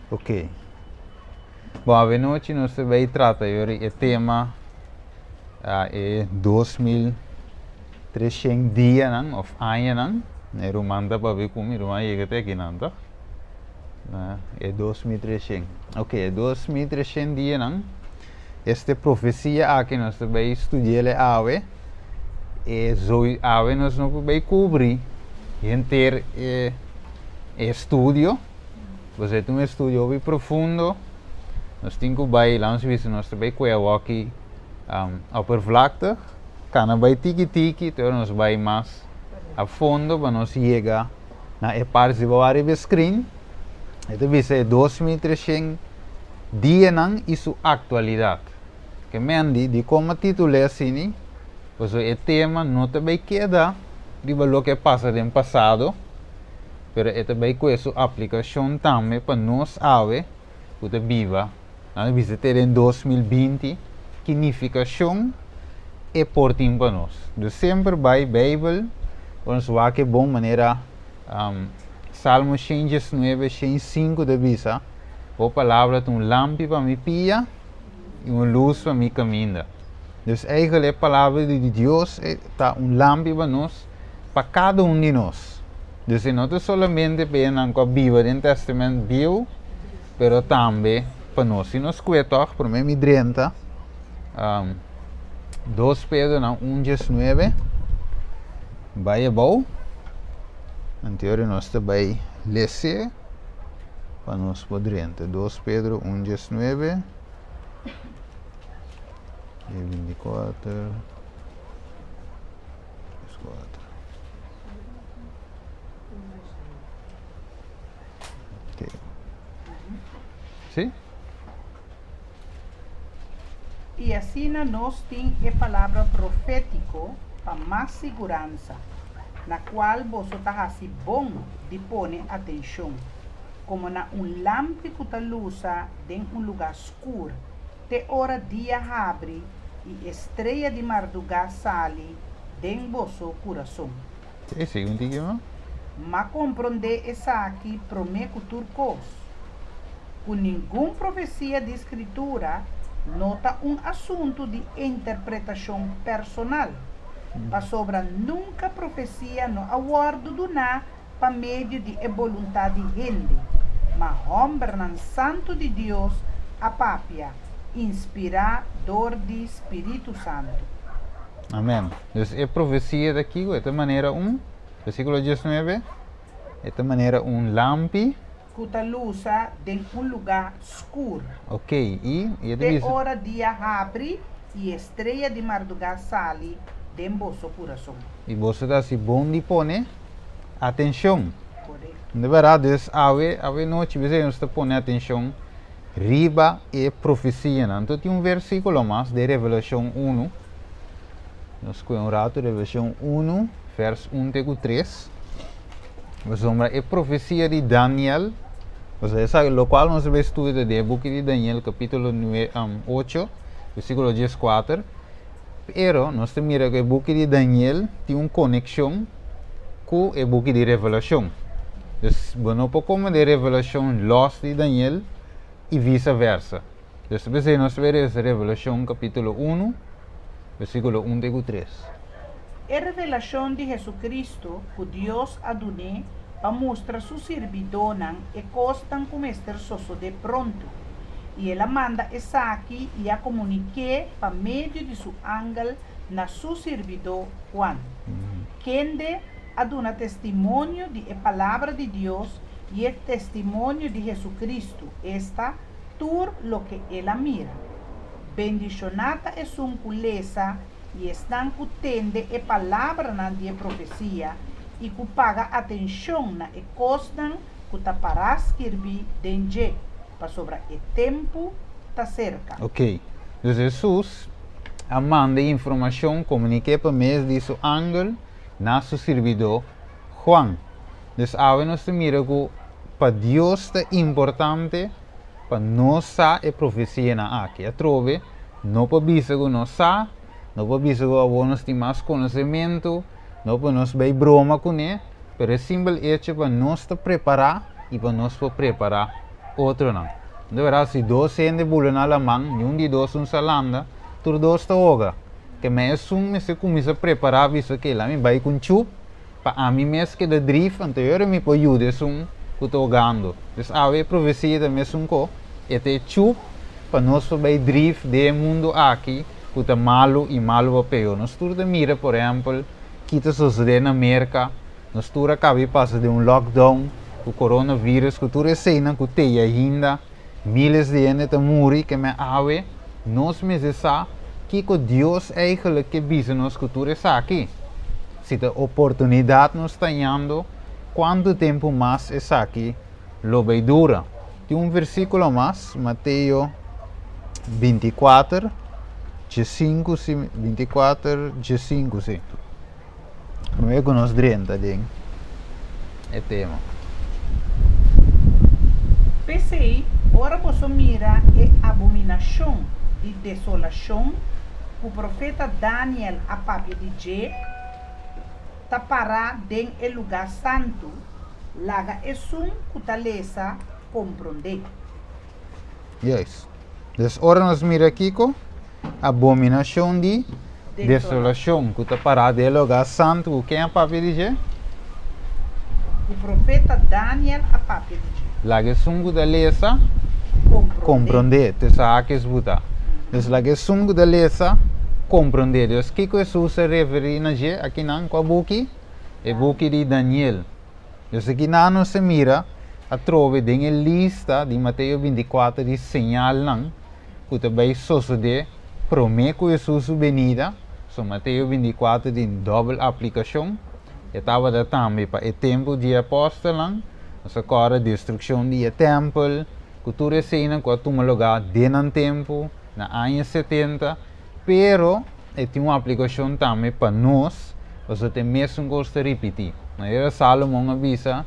Ok. Boa noite, nós vamos tratar hoje o tema é 2300 dias, ou anos, né? Romanda para ver como irmã chega até aqui, não, tá? É 2300. Ok, 2300 dias, não? Esta profecia aqui nós vamos estudar ave, e zoe ave nós não vamos cobrir inteiro estudo. Você tem estudo bem profundo. Nós temos que ir lá, nós também aqui oppervlakte, kan bij tiki-tiki, então nós vamos mais a fundo para nós chegar na parte que vai beschrijven. Então, é 2300 dias não isso atualidade. Que mendi de como titulei assim, pois o tema não também queda de o que passa no passado, mas é também com essa aplicação também para nós ave, para viva. Nós visitamos em 2020, significação é importante para nós. De sempre vai Bíblia, nós vamos que bom maneira Salmo 119, 105 de visa, a palavra tem lâmpada para me pia e uma luz para me caminho. Então, eigenlijk a palavra de Deus está lâmpada para nós, para cada de nós. Então, não é somente para a Bíblia do Testamento Vivo, mas também para nós. Se nós cuidamos, para mim, 30, 2 Pedro 1:19, vai bom. Anterior nós também ler para nós poder 2 Pedro 1:19 e 24. Okay. Sim? E assim nós temos a palavra profético para mais segurança, na qual você está assim bom de pôr atenção, como na lâmpada que está lusa em lugar escuro, te hora dia abre e estrela de madrugada sale em vosso coração. Sim, um dia, Mas compreender essa aqui promete turcos. Com nenhuma profecia de escritura nota assunto de interpretação personal. Para sobra nunca profecia no aguardo do na para meio de vontade de gente. Mas homem santo de Deus a papia, inspirador de Espírito Santo. Amém. Então, a profecia daqui, de maneira versículo 19, de maneira lampi. Que lusa em lugar escuro. Ok, e de hora dia abre e estrela de madrugada sale de vosso coração. E você está assim bom de pôr atenção. Correto. De verdade, ave noite, você não está pondo atenção. Riba e profecia. Então, tem versículo mais de Revelação 1. Nós conhecemos rato, Revelação 1, vers 1-3. Vamos ver a profecia de Daniel. Você sabe, o qual nós vamos estudar do book de Daniel, capítulo 8, versículo 14. Pero, nós temos que o book de Daniel tem uma conexão com o book de Revelação. Então, não pode como de Revelação los de Daniel e vice-versa. Então, nós vemos Revelação capítulo 1, versículo 1-3. A revelação de Jesucristo que Deus adonou para mostrar su servidor e costan como estar soso de pronto. E ela manda essa aqui e a comunique para meio de su ángel na su servidor Juan. Quem de aduna testemunho de a palavra de Deus e o testemunho de Jesucristo está tur lo que ela mira. Bendicionata é sua culesa e estão cutende a palavra na de profecia e que paga atenção na e costan que está para escrever dentro para sobre o tempo está cerca. Ok. Então Jesus manda informação comunique para meio de seu ángel na seu servidor Juan. Então agora nós mira que para Deus é importante para nós a profecia na aqui. A trove não para bisa que nós não para bisa que nós temos mais conhecimento. Não para nós vai broma com ele, mas é simples hecho para nós preparar e para nós preparar outro não. De verdade, se dois sende bula na alemão, um de dois salanda, tur dois está oga. Que me me se começa a preparar isso que lá me vai com chup, para a mim mesmo que de drift anterior me pode ajudar que estou gando. Então a profecia da mesmo co, é ter chup para nós vai drift de mundo aqui, que está malo e malo para pegar. Nós tur de mira, por exemplo, que está sucedendo na América, nós tur acaba de passar de lockdown, o coronavírus, que tur é cena, que tem ainda, milhares de gente estão morrendo, que me ave, nós mesmos sabemos que Deus eigenlijk que visa nos culturas aqui. Se a oportunidade nos está dando, quanto tempo mais é aqui, lo vai dura. Tem versículo mais, Mateus 24, 5, 24, 5, sim. Não é que nós 30, ding. É tema. PCI, ora você mira a abominação de desolação. O profeta Daniel a papi de J tapará den el lugar santo, laga esum kutalesa compreender. Yes. Dus ora nós mira aqui com abominação de desolação, que está parado de lugar santo, quem é a papi de J? O profeta Daniel a papi de J. Laga esum kutalesa compreender, te sabe que é buta. Dus laga esum kutalesa compreender. Dus que Jesus se refere a J aqui não com a buki, é buki de Daniel. Dus aqui não se mira a trove de lista de Mateus 24 de sinal não, que também sucede promete que Jesus venida. So Mateus 24 de double aplicação. Estava da também para o tempo de apóstolo, nós agora destruição de templo, cultura cena que toma lugar dentro do tempo, na anos 70, pero tem uma aplicação também para nós, você tem mesmo gosto de repetir. Na era Salomão avisa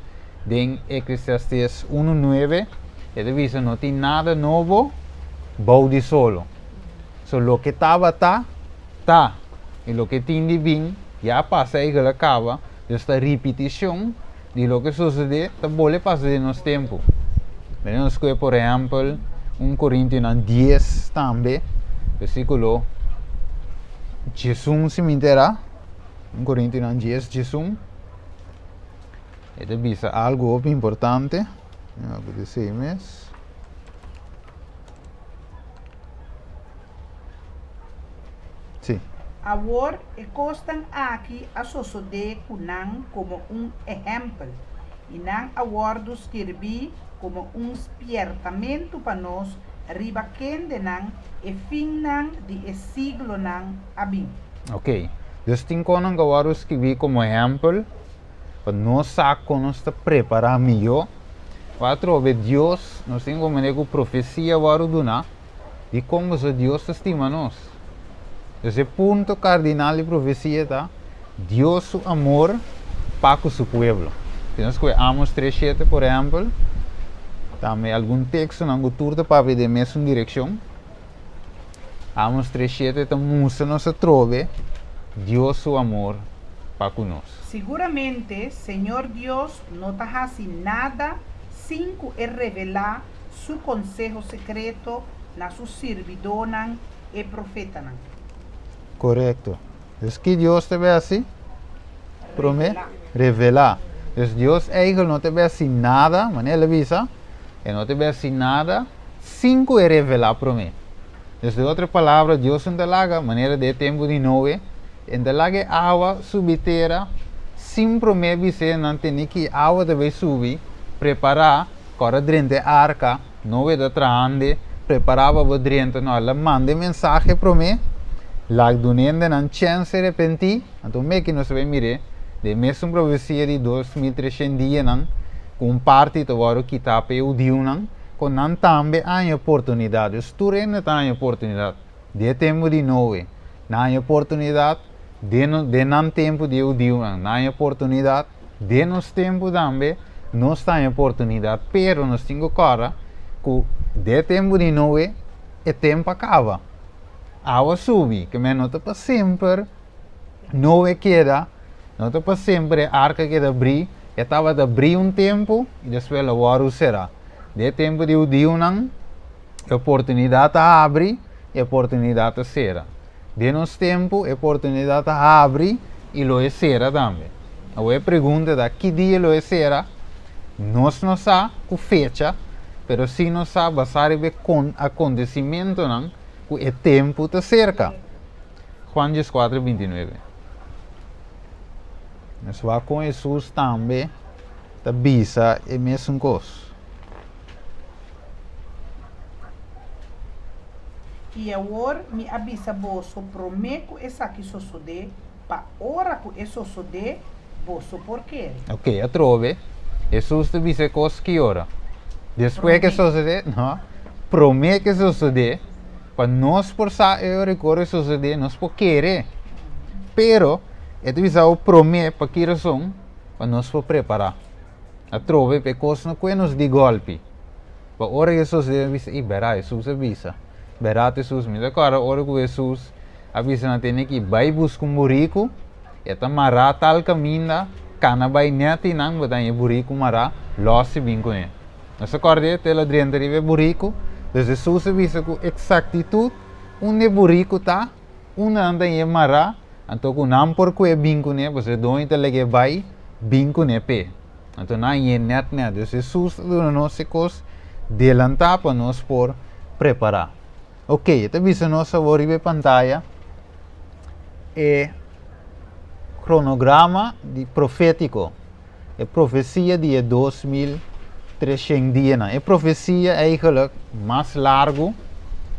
em Eclesiastes 1:9, ele avisa não tem nada novo, bom de solo. So lo que estava tá, e lo que tem de vir, já passa e ela acaba. Esta repetição de lo que sucede, também passa de nosso tempo. Nós que, por exemplo, 1 Coríntios 10 também, versículo Jesus se mentirá. 1 Coríntios 10, Jesus. Ele diz algo importante. Eu vou dizer mais. Sim. Agora, costan aqui a suceder kunang como exemplo. E não agora escrevi como despertamento para nós, riba quem não e fim não de siglo não abim. Ok. Dus tem que agora escrever como exemplo para nós sabermos nos preparar melhor. Quatro ver Deus, nós temos como profecia agora de como Deus estima nós. Esse ponto cardinal de profecia está Deus su amor para su pueblo. Temos que Amos 3:7, por exemplo, também algum texto na cultura para ver de mesma direção. Amos 3:7 também nos trove Deus su amor para conosco. Seguramente, Senhor Deus não está fazendo nada sem que revelar su consejo secreto na su servidona e profeta. Correto. Dus que Deus te vê assim? Promete? Revelar. Dus Deus eigenlijk não te vê assim nada, mas ele avisa, e não te vê assim nada, sem que revelar promete. Dus de outra palavra, Deus não te laga, maneira de tempo de novo, en te laga água subitera, sem promete dizer, não tem que água deve subir, preparar, agora dentro da arca, não é da trande, preparava para dentro, não, ela manda mensagem promete, lá donando não chance de repentir, então meio que nós vamos mirar de mesma profecia de 2300 dias não, com parte do agora que está o dia não, com não também há oportunidade, os turenos têm oportunidade, de tempo de novo, não há oportunidade, de não tempo de o dia não há oportunidade, de nos tempo também, nós temos oportunidade, pero nós temos agora que de tempo de novo, o tempo acaba. Água sube, que me nota para sempre, não é queda, nota para sempre, a arca que abrir, estava de abrir tempo e depois agora será. De tempo de Deus não, oportunidade abre e oportunidade será. De nosso tempo, oportunidade abre e lo será também. A pergunta da que dia lo será, nós não sabemos com fecha, mas sim nós sabemos basar com acontecimento não, que o tempo está cerca. Juan 4:29. Nós vamos com Jesus também, está bisa e mesmo coisa. E agora me avisa vosso prometo essa que sucede, para hora que isso sucede, vosso porquê. Ok, a trove. Jesus te dice coisas que ora. Depois que sucede, não. Promete que sucede. Para nós por sa eu recorre suceder, nós por querer. Pero, ele diz o promete para que razão? Para nós por preparar. A trove pe coisas não que nos de golpe. Para hora que sucede, diz, e verá, Jesus avisa. Verá Jesus, me declara, hora que Jesus avisa na tem que vai buscar burrico, eta mará tal caminho, cana vai neti nang batanya burrico mará, losse vinco ne. Nós acorde tela drianderive burrico, então Jesus avisa com exactitud, onde burrico tá, onde anda em mará, então com não por que vinco ne, você doin te lege vai, vinco ne pe. Então na em net ne, então Jesus do nosso cos delantar para nós por preparar. Ok, então visa nós a pantalla é cronograma de profético, é profecia de 2300 dias. É profecia eigenlijk mais largo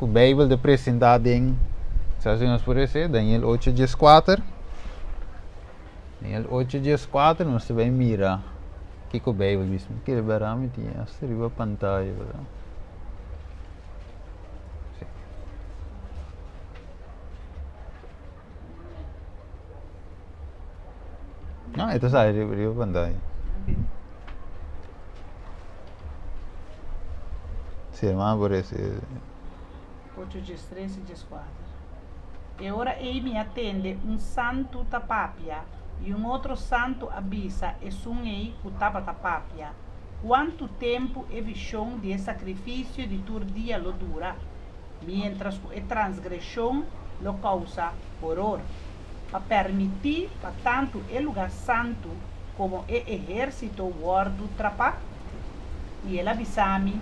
que a Bíblia apresentada em, se nós por dizer, Daniel 8:4. Daniel 8:4, nós vamos mirar o que a Bíblia diz. Que é veramente a pantalla, verdade? No, ito sa review pantalla. Sí, hermano, por eso. 8:3 e 4. E ora ei me atende santo tapapia e outro santo avisa e ei que tapa tapapia. Quanto tempo é visão de sacrifício de tur dia lo dura, mientras que transgressão lo causa horror. Para permitir, para tanto o lugar santo como o exército guardo trapa. E ele avisa-me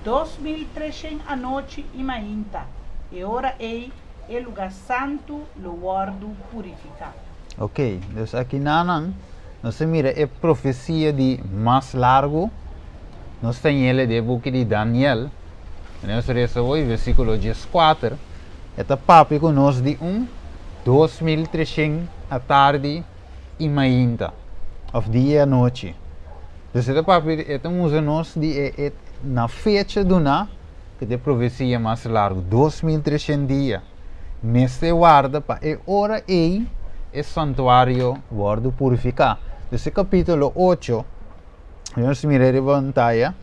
2300 a noite e mainta. E ora o lugar santo lo guardo purificar. Ok, então aqui nanang, nós mira a profecia de mais largo, nós tem ele de book de Daniel, nós reza hoje, versículo 14, é papi com nós de 2300 à tarde e mainta, of dia e noite. Então, esse papi usa nós de na fecha do na que de profecia mais largo, 2300 dias. Mês de guarda para hora é santuário guarda purificar. Esse capítulo 8, nós miramos a pantalla,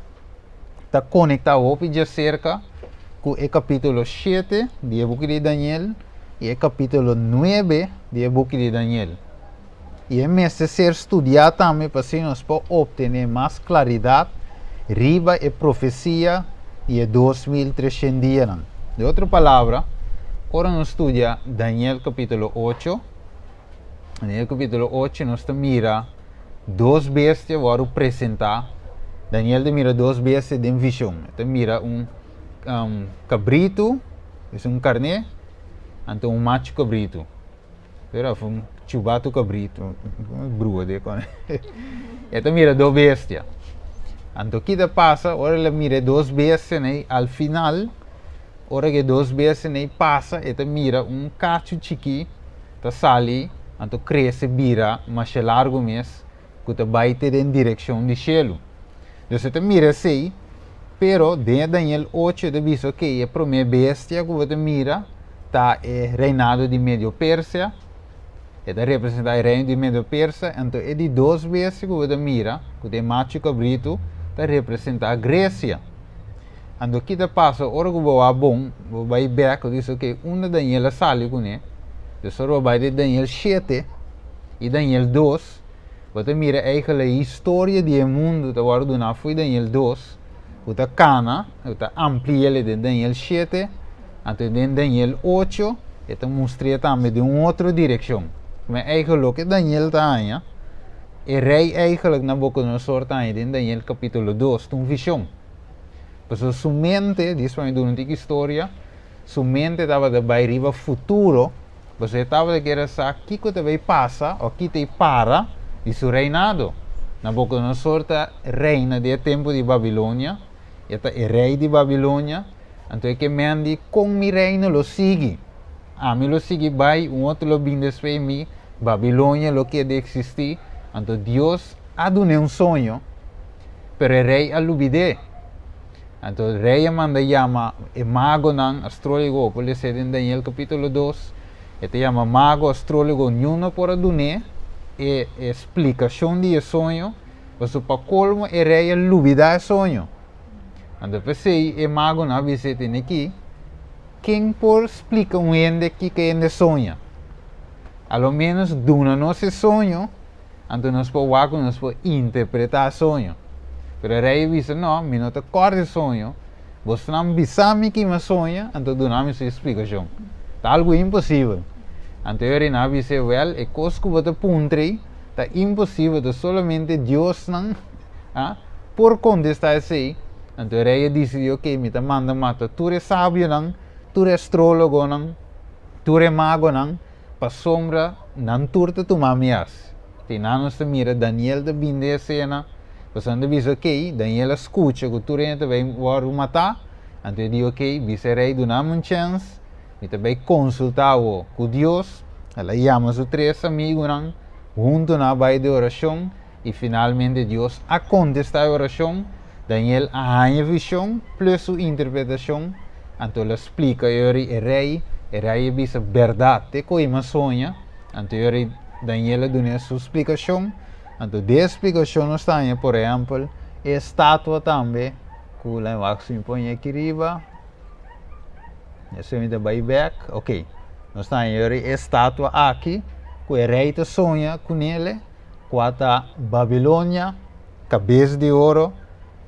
está conectado de cerca com o capítulo 7 do book de Daniel e o capítulo 9 do book de Daniel. E é necessário estudar também para que nós possamos obter mais claridade riba a profecia de 2300 dias. De outra palavra, agora nós estudamos Daniel capítulo 8. Daniel capítulo 8 nós mira duas bestias para apresentar. Daniel mira duas bestias de visão. Mira cabrito, é carne, então macho cabrito. Pero foi chubato cabrito, brua de con. Mira duas bestias. Então, o que passa? Ora, ele mira duas bestias, né? Al final, ora que duas bestias né, passa, ele mira cacho chiqui, tá sali, então cresce, vira, mas é largo mesmo, que tá baita em direção do cielo. Então, você mira assim, pero dentro de Daniel 8, ele diz que a primeira bestia que você mira, tá reinado de Medio Pérsia, ele representa o reino de Medio Pérsia, então é de duas bestias que você mira, que é macho cabrito, representa a Grécia. Ando que passa, ora que vai bom, vai back, diz que uma Daniel sale com ele, então vai de Daniel 7 e Daniel 2, você mira eigenlijk a história do mundo, da guarda foi Daniel 2, uta cana, uta amplia ele de Daniel 7, até de Daniel 8, eta mostra também de uma outra direção. Mas eigenlijk Daniel está aí, e rei eigenlijk Nabucodonosor está aí em Daniel capítulo 2, tem visão. Mas sua mente, diz para mim durante a história, sua mente estava de bairiba futuro, você estava de querer saber o que também passa, ou o que te para, de seu reinado. Nabucodonosor está reina do tempo de Babilônia, está rei de Babilônia, então é que me com mi reino lo sigue. A mim lo sigue vai, outro lo bem después de mim, Babilônia lo que de existir, então Deus ha dado sonho, pero o rei alubide. Então o rei manda chama o mago nan astrólogo, por isso em Daniel capítulo 2, ele chama mago astrólogo nenhum para duné e explicação de sonho, mas para colmo o rei alubida o sonho. Então pensei o mago na visita aqui, quem por explica ende que ende sonha. Ao menos duna nosso sonho, então nós podemos interpretar sonho. Pero o rei disse, não, me não te corre sonho, você não bisame que me sonha, então donamos sua explicação. É algo impossível. Então o rei não disse, well, é coisa que você puntre, é impossível, de solamente Deus não, por contestar assim. Então o rei disse, ok, me te manda mata, tu és sábio não, tu és astrólogo não, tu és mago não, para sombra, não turta tu mamias. Tem nanos te mira, Daniel te binde a cena, você não diz, ok, Daniel escuta que tu rei te vai matar, então eu digo, ok, vice rei, dá-me uma chance, me te vai consultar com Deus, ela chama os três amigos não, junto na baía de oração, e finalmente Deus a contestar a oração, Daniel a visão, plus sua interpretação, então ele explica o rei diz a verdade, que é uma sonha, então o rei Daniel dá sua explicação, então de explicação está, por exemplo, a estátua também, que o máximo põe aqui riba, esse é o back, ok, nós está a estátua aqui, que o rei te sonha com ele, com a Babilônia, cabeça de ouro,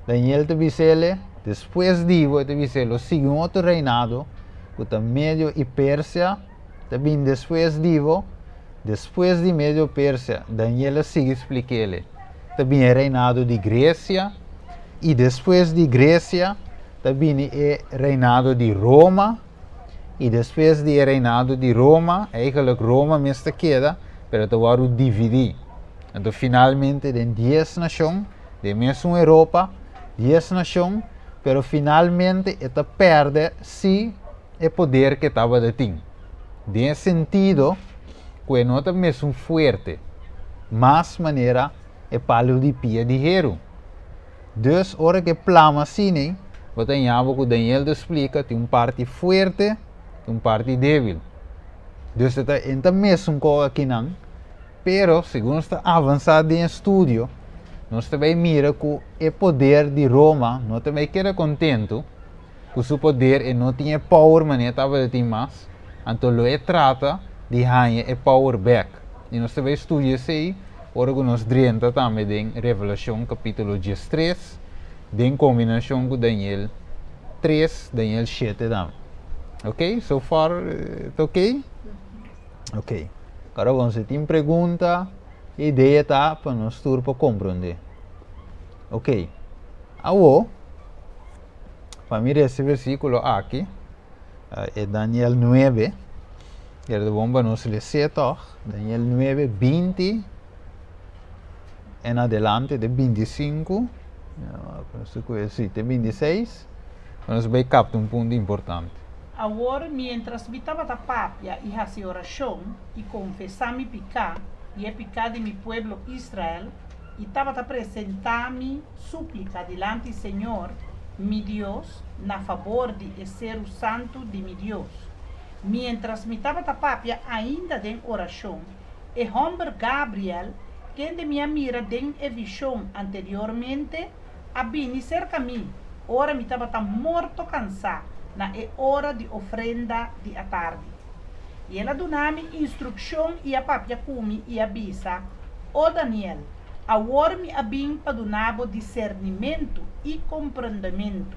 Daniel te diz ele, depois disso, te diz ele, sigue outro reinado, que está meio e Pérsia, também depois disso, depois de meio Pérsia, Daniel sigue explica ele, também é reinado de Grécia, e depois de Grécia, também é reinado de Roma, e depois de reinado de Roma, eigenlijk Roma mesmo queda, pero te vai dividir. Então finalmente, em 10 nações, de mesmo Europa, 10 nações, pero finalmente esta perde se o poder que estava de ti. Nesse sentido, que não é mesmo forte, mas maneira é palo de pia de hero. Dus, hora que plama assim, você tem que Daniel explica, tem parte forte, tem parte débil. Dus, é mesmo coisa aqui não, pero, segundo está avançado em estudo, nós também mira que o poder de Roma não também queda contento com seu poder e não tinha power, mas estava de mais, então ele trata de ganhar o power back. E nós também estudamos isso, ora que nós drenta também em Revelação capítulo 13, em combinação com Daniel 3, Daniel 7 também. Ok? So far, ok? Ok. Agora você tem pergunta, ideia tá para nós tudo para compreender. Ok. Agora, para mim esse versículo aqui é Daniel 9. E de bomba nos ler Daniel 9, 20 en adelante de 25, de 26, nós vamos captar ponto importante. Agora, mientras vitaba da papia y hacía oración y confesaba mi pecado y el pecado de mi pueblo Israel, y estaba a presentar mi súplica delante del Señor, mi Dios, na favor de ser o santo de mi Dios. Mientras me estaba a papia ainda en oración, el hombre Gabriel, quien de minha mira den a visão anteriormente, a vini cerca mim. Ora me estava morto cansado na hora de ofrenda de a tarde. E ela deu-me instrução e a papia comi e avisa, ó Daniel, agora me abim para donar discernimento e compreendimento.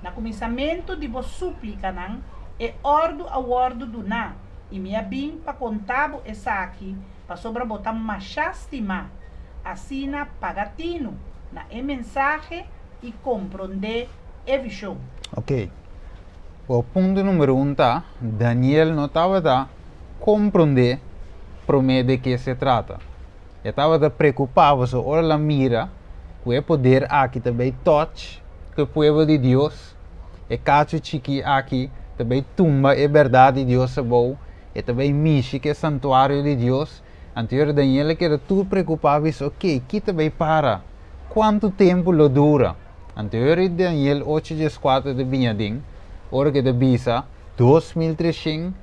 Na começamento de vos súplica não é ordo a ordo do na e minha bim para contar essa aqui para sobre botar machastima assim na pagatino na mensagem e compreender a visão. Ok. O ponto número 1 tá, Daniel não estava a compreender de que se trata. Ele estava preocupado sobre a mira, que é poder aqui também touch, que o povo de Deus, e cacho chiqui aqui, também tumba é verdade de Deus é bom, e também mishi que é santuário de Deus. Anterior Daniel que era tudo preocupado, disse, ok, que também para, quanto tempo lo dura? Anterior Daniel 8:4 de Binhadin, ora que de bisa 2300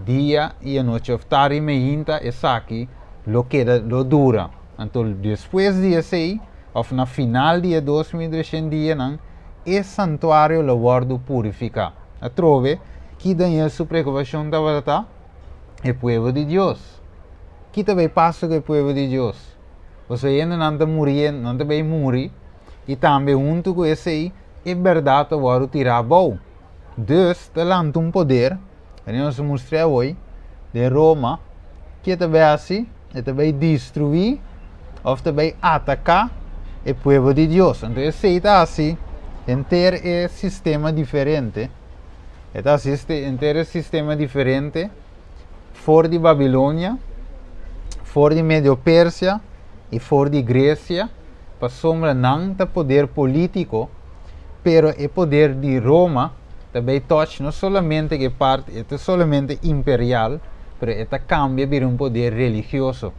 dia e a noite of tari me hinta e saki lo queda lo dura. Então depois dia 6 of na final dia 2300 dia não e santuário lo guardo purificar. A trove que Daniel sua preocupação estava é o povo de Deus. Que também passa com o povo de Deus. Você ainda não está morrendo, não também morre e também junto com esse aí é verdade o guardo tirar bom. Dus, talento poder, e nós mostramos hoje, de Roma, que também assim, e também destruir, ou também atacar o povo de Deus. Então, esse está assim, inteiro é sistema diferente, está assim, inteiro sistema diferente, fora de Babilônia, fora de Medio-Pérsia e fora de Grécia, para sombra não ter poder político, pero o poder de Roma, também touch não somente que parte é somente imperial, mas é cambia para poder religioso.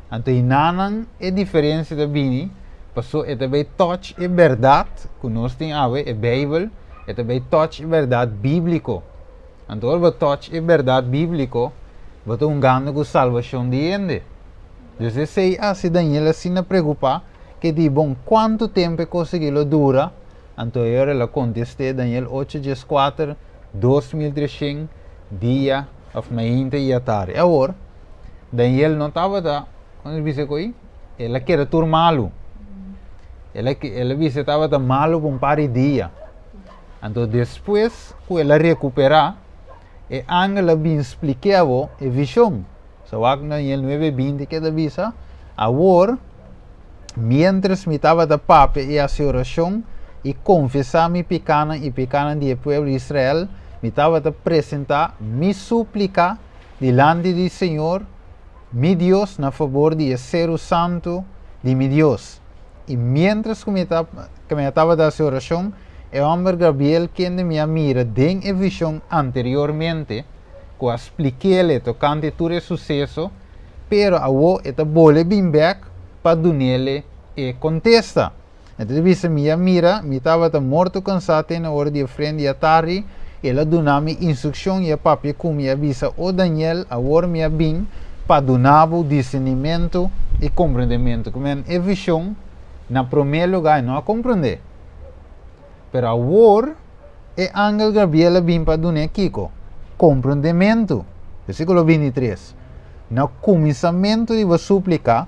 Então, não é diferença da Bini, passou é também touch é verdade, que nós temos a Bíblia, é também touch é verdade bíblico. Então, o touch é verdade bíblico, você ganha com salvação de gente. Eu sei assim Daniel assim não preocupa que de bom quanto tempo conseguir dura. Então, eu contestei Daniel 8:4, 2300 dia of mainta e a tarde. Agora, Daniel não estava da, quando ele disse que ele queria turmá-lo. Ele disse que estava malo por par de dia. Então, depois que ele recuperar, e angela bem explicava a visão. So, Daniel 9:20 que ele disse, agora, mientras me estava da papo e a oração, e confessar minha pecana e pecana do povo de Israel, me estava a apresentar, me suplicar diante do Senhor, meu Deus, na favor de ser o santo de meu Deus. E mientras que me estava a dar essa oração, o homem Gabriel, que me mira den a visão anteriormente, que eu expliquei-lhe tocante todo o sucesso, pero agora está bole bem back para dar-lhe e contesta. Então, disse minha mira, me estava morto cansado na hora de frente à tarde, ela deu-me instrução e a papi com minha visa o Daniel, agora minha bem, para dar o discernimento e compreendimento. Como é a visão, na primeiro lugar, não a compreender. Pero agora, é Ángel Gabriel bem para dar Kiko, compreendimento. Versículo 23. No começamento de vos suplicar,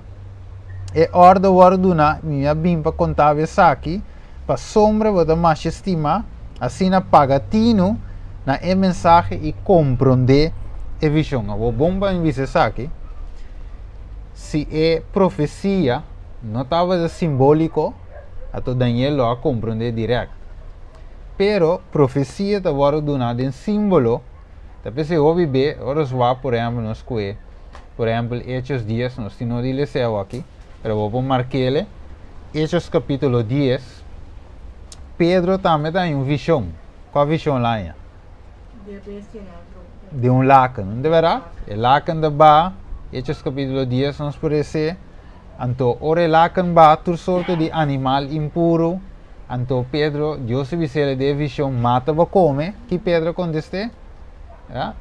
e ordem orduna minha bim para contar essa aqui para sombra botar mais estima assim na pagatino na mensagem e compreender a visão. O bom para mim essa aqui se é profecia não estava simbólico até Daniel lo a compreender direto. Pero profecia está ordunada em símbolo. Talvez se ouve bem, ora vá por exemplo nos que por exemplo Hechos 10 nós temos de ler aqui. Pero vou marcar-lhe, Hechos capítulo 10, Pedro também tem uma visão. Qual a visão lá? De um lacan, não deverá? O lacan da ba, Hechos capítulo 10, nos parece, então, ora lacan ba, toda sorte de animal impuro, então Pedro, Deus se visse de visão, mata para comer, que Pedro conteste? Ja?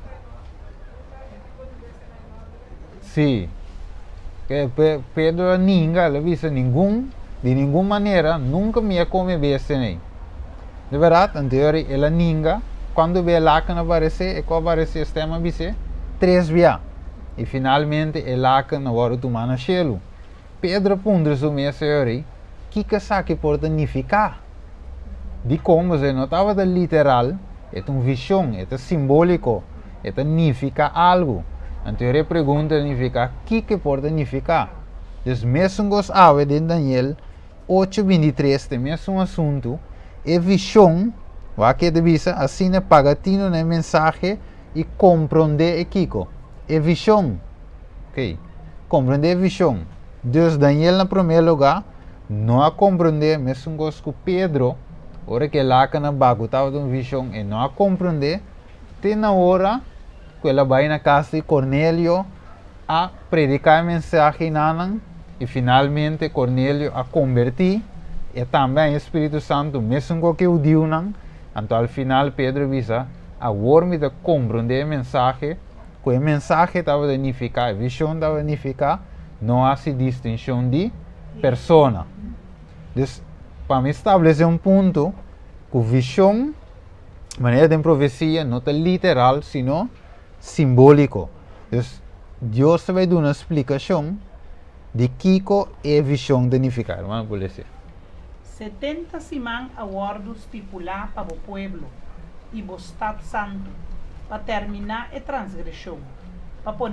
Sim. Pedro ninguém, ele disse de nenhuma maneira, nunca me come besta nem. De verdade, anterior, ele ninguém, quando vê lá que aparece, e quando aparece o sistema, disse 3 via. E finalmente, ele lá que agora toma na chelo. Pedro pondre su minha senhora, que sabe pode significar? de como você não estava de literal, é uma visão, é simbólico, é significa algo. Então eu pergunto, significa, o que pode significar? Então, mesmo os aves de Daniel 8:23, tem mesmo assunto, é visão, o que deve ser, assim é pagatino na mensagem e compreender o Kiko. É visão, ok? Compreender a visão. Deus Daniel, na primeiro lugar, não a compreender, mesmo com Pedro, hora que lá na bago estava uma visão e não a compreender, tem na hora que ela vai na casa de Cornélio a predicar a mensagem nanan e finalmente Cornélio a convertir e também o Espírito Santo, mesmo que o Deus não, então ao final Pedro visa a worme de compreender a mensagem, que a mensagem estava a significar, a visão estava a significar, não há distinção de persona. Então, para me estabelecer um ponto, que a visão, maneira de profecia, não é literal, sino simbólico. Então, Deus vai dar uma explicação de que é a visão de significar. Vamos por dizer. 70 simán aguardo estipular para o pueblo e o Estado Santo, para terminar a transgressão, para pôr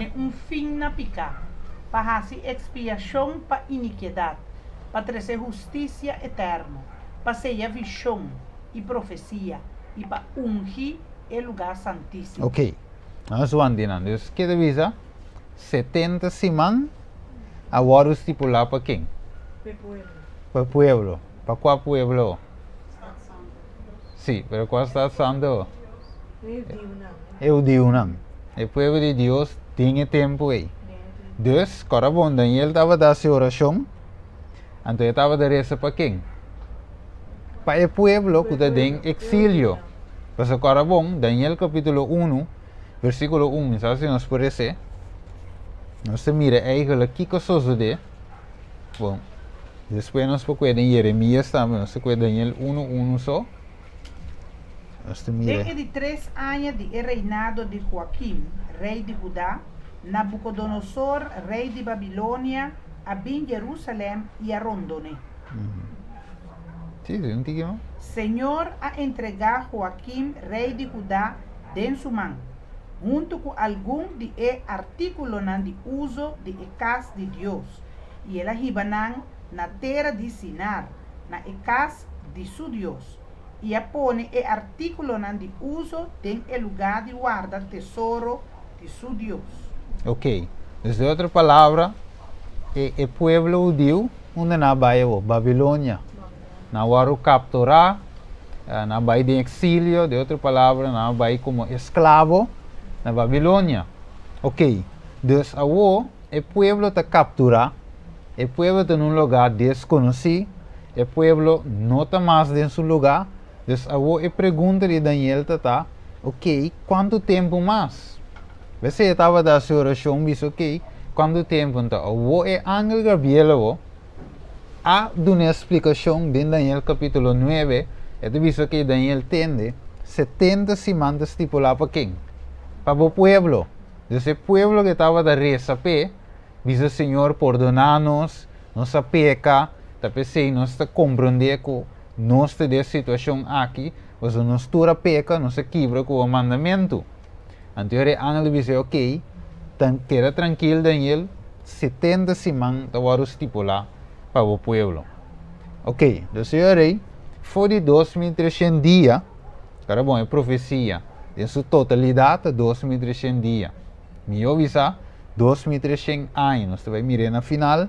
fim na picar, para fazer expiação para iniquidade, para trazer justiça eterna, para ser a visão e profecia, e para ungir o lugar santíssimo. Ok. Vamos andando. Então, que deve ser? 70 simán aguardo estipular para quem? Para o pueblo. ¿Para cuál pueblo? Sí, pero ¿cuál está santo? Eu digo não. O povo de Deus tinha tempo aí. Deus, agora bom, Daniel estava a dar sua oração, então ele estava a dar essa para quem? Para o povo que está em exílio. Mas agora bom, Daniel capítulo 1, versículo 1, sabe se nós parece? Nós mira eigenlijk o que sucede. Bom, depois nós podemos em Jeremias também, nós podemos Daniel 1:1 só. Desde de 3 anos de reinado de Joaquim, rei de Judá, Nabucodonosor, rei de Babilônia, había Jerusalém e a rondone. Sí, un tigre. Senhor a entregar Joaquim, rei de Judá, de sua mão, junto com algum de artículos de uso de casa de Deus, e ela ribanan na terra de Sinar, na casa de seu Deus, e a pone artículos de uso em lugar de guardar tesouro de seu Deus. Ok, desde outra palavra, o povo judeu, onde na vai Babilônia, na vai capturar, na vai de exílio, de outra palavra, na vai como escravo na Babilônia. Ok, Deus o povo está capturar, o povo está num lugar desconhecido, o povo não está mais em seu lugar. Deus a pergunta de Daniel está, ok, quanto tempo mais? Você estava da sua oração, disse, ok, quanto tempo então? O ángel Gabriel a dar uma explicação de Daniel capítulo 9, ele disse que Daniel tem 70 semanas estipuladas para quem? Para o povo. Então, o povo que estava da receber, disse, Senhor, perdonar-nos, nossa peca, talvez nós compreender que nós temos situação aqui, mas nós tura peca, nós quebra com o mandamento. Então, o ángel disse, ok, queda tranquilo, Daniel, 70 semanas estava estipulado para o povo. Ok, então, senhor, foi de 2.300 dias, cara bom, é profecia, em sua totalidade, 2.300 dias. Me avisa, 2.300 anos, nós vamos mirar na final,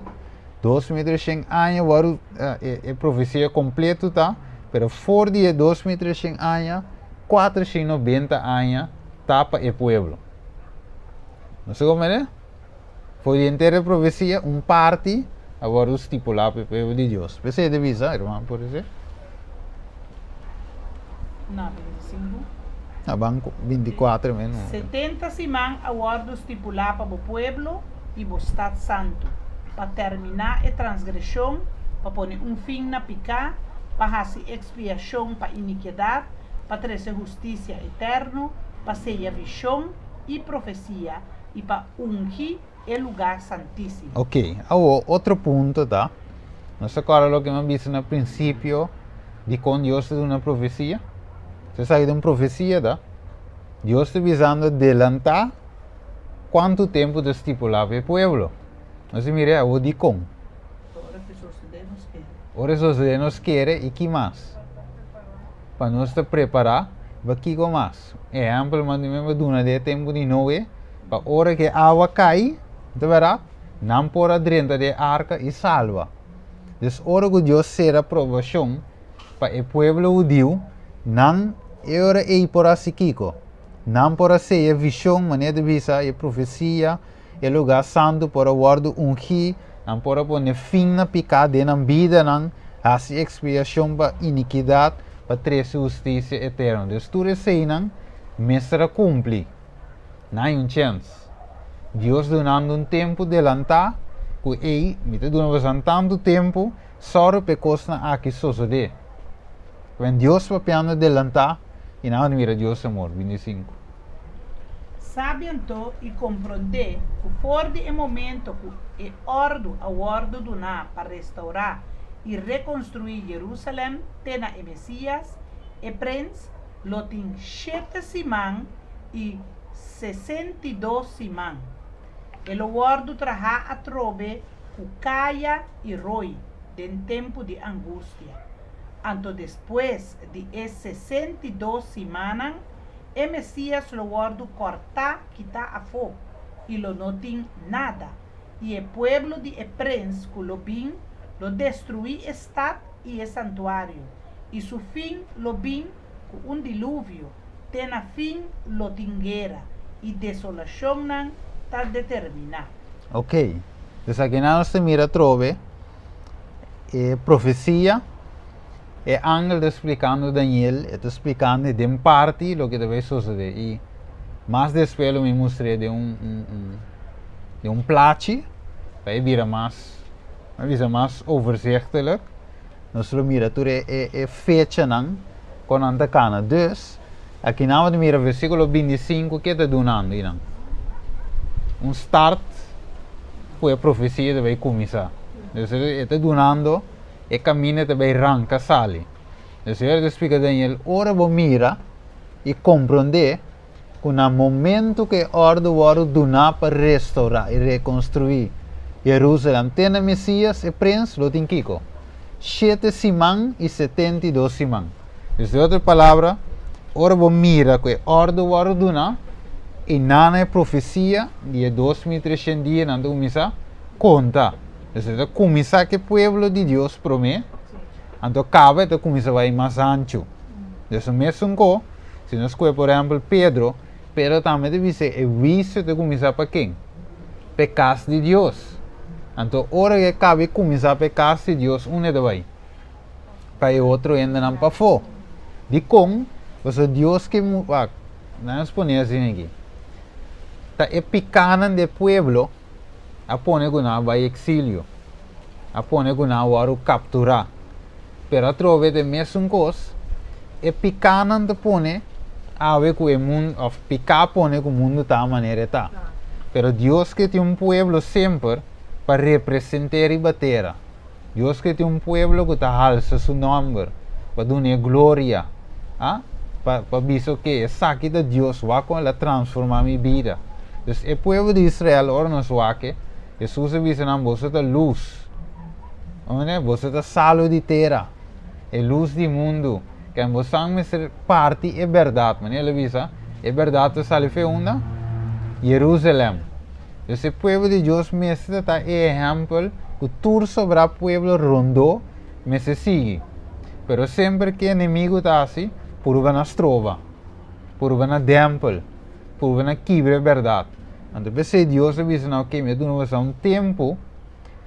2.300 anos, é profecia completa, tá? Pero fora de 2.300 anos, 490 anos, tapa o povo. Não sei como é? Foi inteira profecia, parte, agora estipulado para o povo de Deus. Você deve avisar, irmão, por exemplo? Não, 25. Ah, banco 24 menos. 70 semanas aguardo estipulado para o povo e o Estado Santo, para terminar a transgressão, para pôr fim na pecado, para fazer expiação para iniquidade, para trazer justiça eterna, para ser a visão e profecia, e para ungir o lugar santíssimo. Ok, outro ponto, tá? Nós agora o que me disse no princípio, de quando Deus te dá uma profecia. Você sabe de uma profecia, tá? Deus está visando adelantar quanto tempo de estipular para o povo. Você mira, o de com. Ora, se nos quer e que mais? Para nós te preparar, para que mais? Exemplo, mas mesmo durante o tempo de Noé, para hora que a água cai, de verdade, não pode dentro da arca e salva. Então, hora que Deus será provação para o povo judeu, não é hora aí por assim kiko. Não por ser a visão, maneira de vista, a profecia, o lugar santo para o guardo ungir, não por pôr fim na pecado, na vida, não fazer expiação para iniquidade, para trazer justiça eterna. Então, tudo isso aí, não, mestra cumpre. Não há chance. Deus dando um tempo de lançar, que ele, me dando tanto tempo, só para coisa aqui suceder. Quando Deus vai piano de lançar, e não mira Deus amor, 25. Sabe então e compreender que for de momento que é ordo a ordo do na para restaurar e reconstruir Jerusalém, tem a Messias, e prens, lo tem 7 simãs e 62 simãs. El ordo traja a trobe, que caia e roi, den tempo de angústia. Anto depois de 62 semanas, o Messias lo guardo cortar, quitar a fogo, e lo não tem nada. E o pueblo de Eprens, que lo bin, lo destruí estado e o santuário. E su fim lo bin, com dilúvio, tem a fim lo tinguera, e desolação não está determinada. Ok. Então aqui nós mira trove, profecia, é ángel explicando Daniel, está explicando de parte o que deve suceder. E mais depois eu me mostrei de um plate, para vir mais overzichtelijk. Nós mira tudo é fecha não, com anta cana. Dus, aqui nós mira versículo 25 que está donando, um start foi a profecia que vai começar. Então, está donando e caminha também arranca sali. Então, ele explica a Daniel, ora vou mira e compreender que no momento que a ordem vai donar para restaurar e reconstruir Jerusalém, tem a Messias e Prince, lo tem Kiko. 7 simãs e 72 simãs. Então, de outra palavra, ora vou mira que a ordem vai donar e na profecia de 2300 dias não começa conta. Então, começa que o povo de Deus promete, então acaba de começar a ir mais ancho. Então, mesmo que, se nós escolhemos, por exemplo, Pedro também deve ser o vício de começar para quem? Pecados de Deus. Então, hora que acaba de começar a pecados de Deus, um é de vai. Para o outro ainda não para fora. De como, você Deus que nós ponemos assim aqui. Tá é pecado do povo, a pone guna vai exílio, a pone guna waru capturar. Pero a trove de mesmo coisa, é pecado de pone a ver que o mundo, of picar pone que o mundo está a maneira está. Pero Deus que tem povo sempre para representar e bater. Deus que tem povo que está alça seu nome, para dar glória, para visto que é saque de Deus vai com ela transformar minha vida. Então, o povo de Israel ora nos vaque, Jesus diz não você é luz, você é sal de terra, é luz do mundo. Que você é parte é verdade, mas ele diz é verdade sale fe onda Jerusalém. Então, o povo de Deus mesmo está exemplo que tudo sobre o povo rondo me se sigue. Pero sempre que o inimigo está assim, por nas trova, por na templo, por na quebra verdade. Então, se Deus diz não que me dá um tempo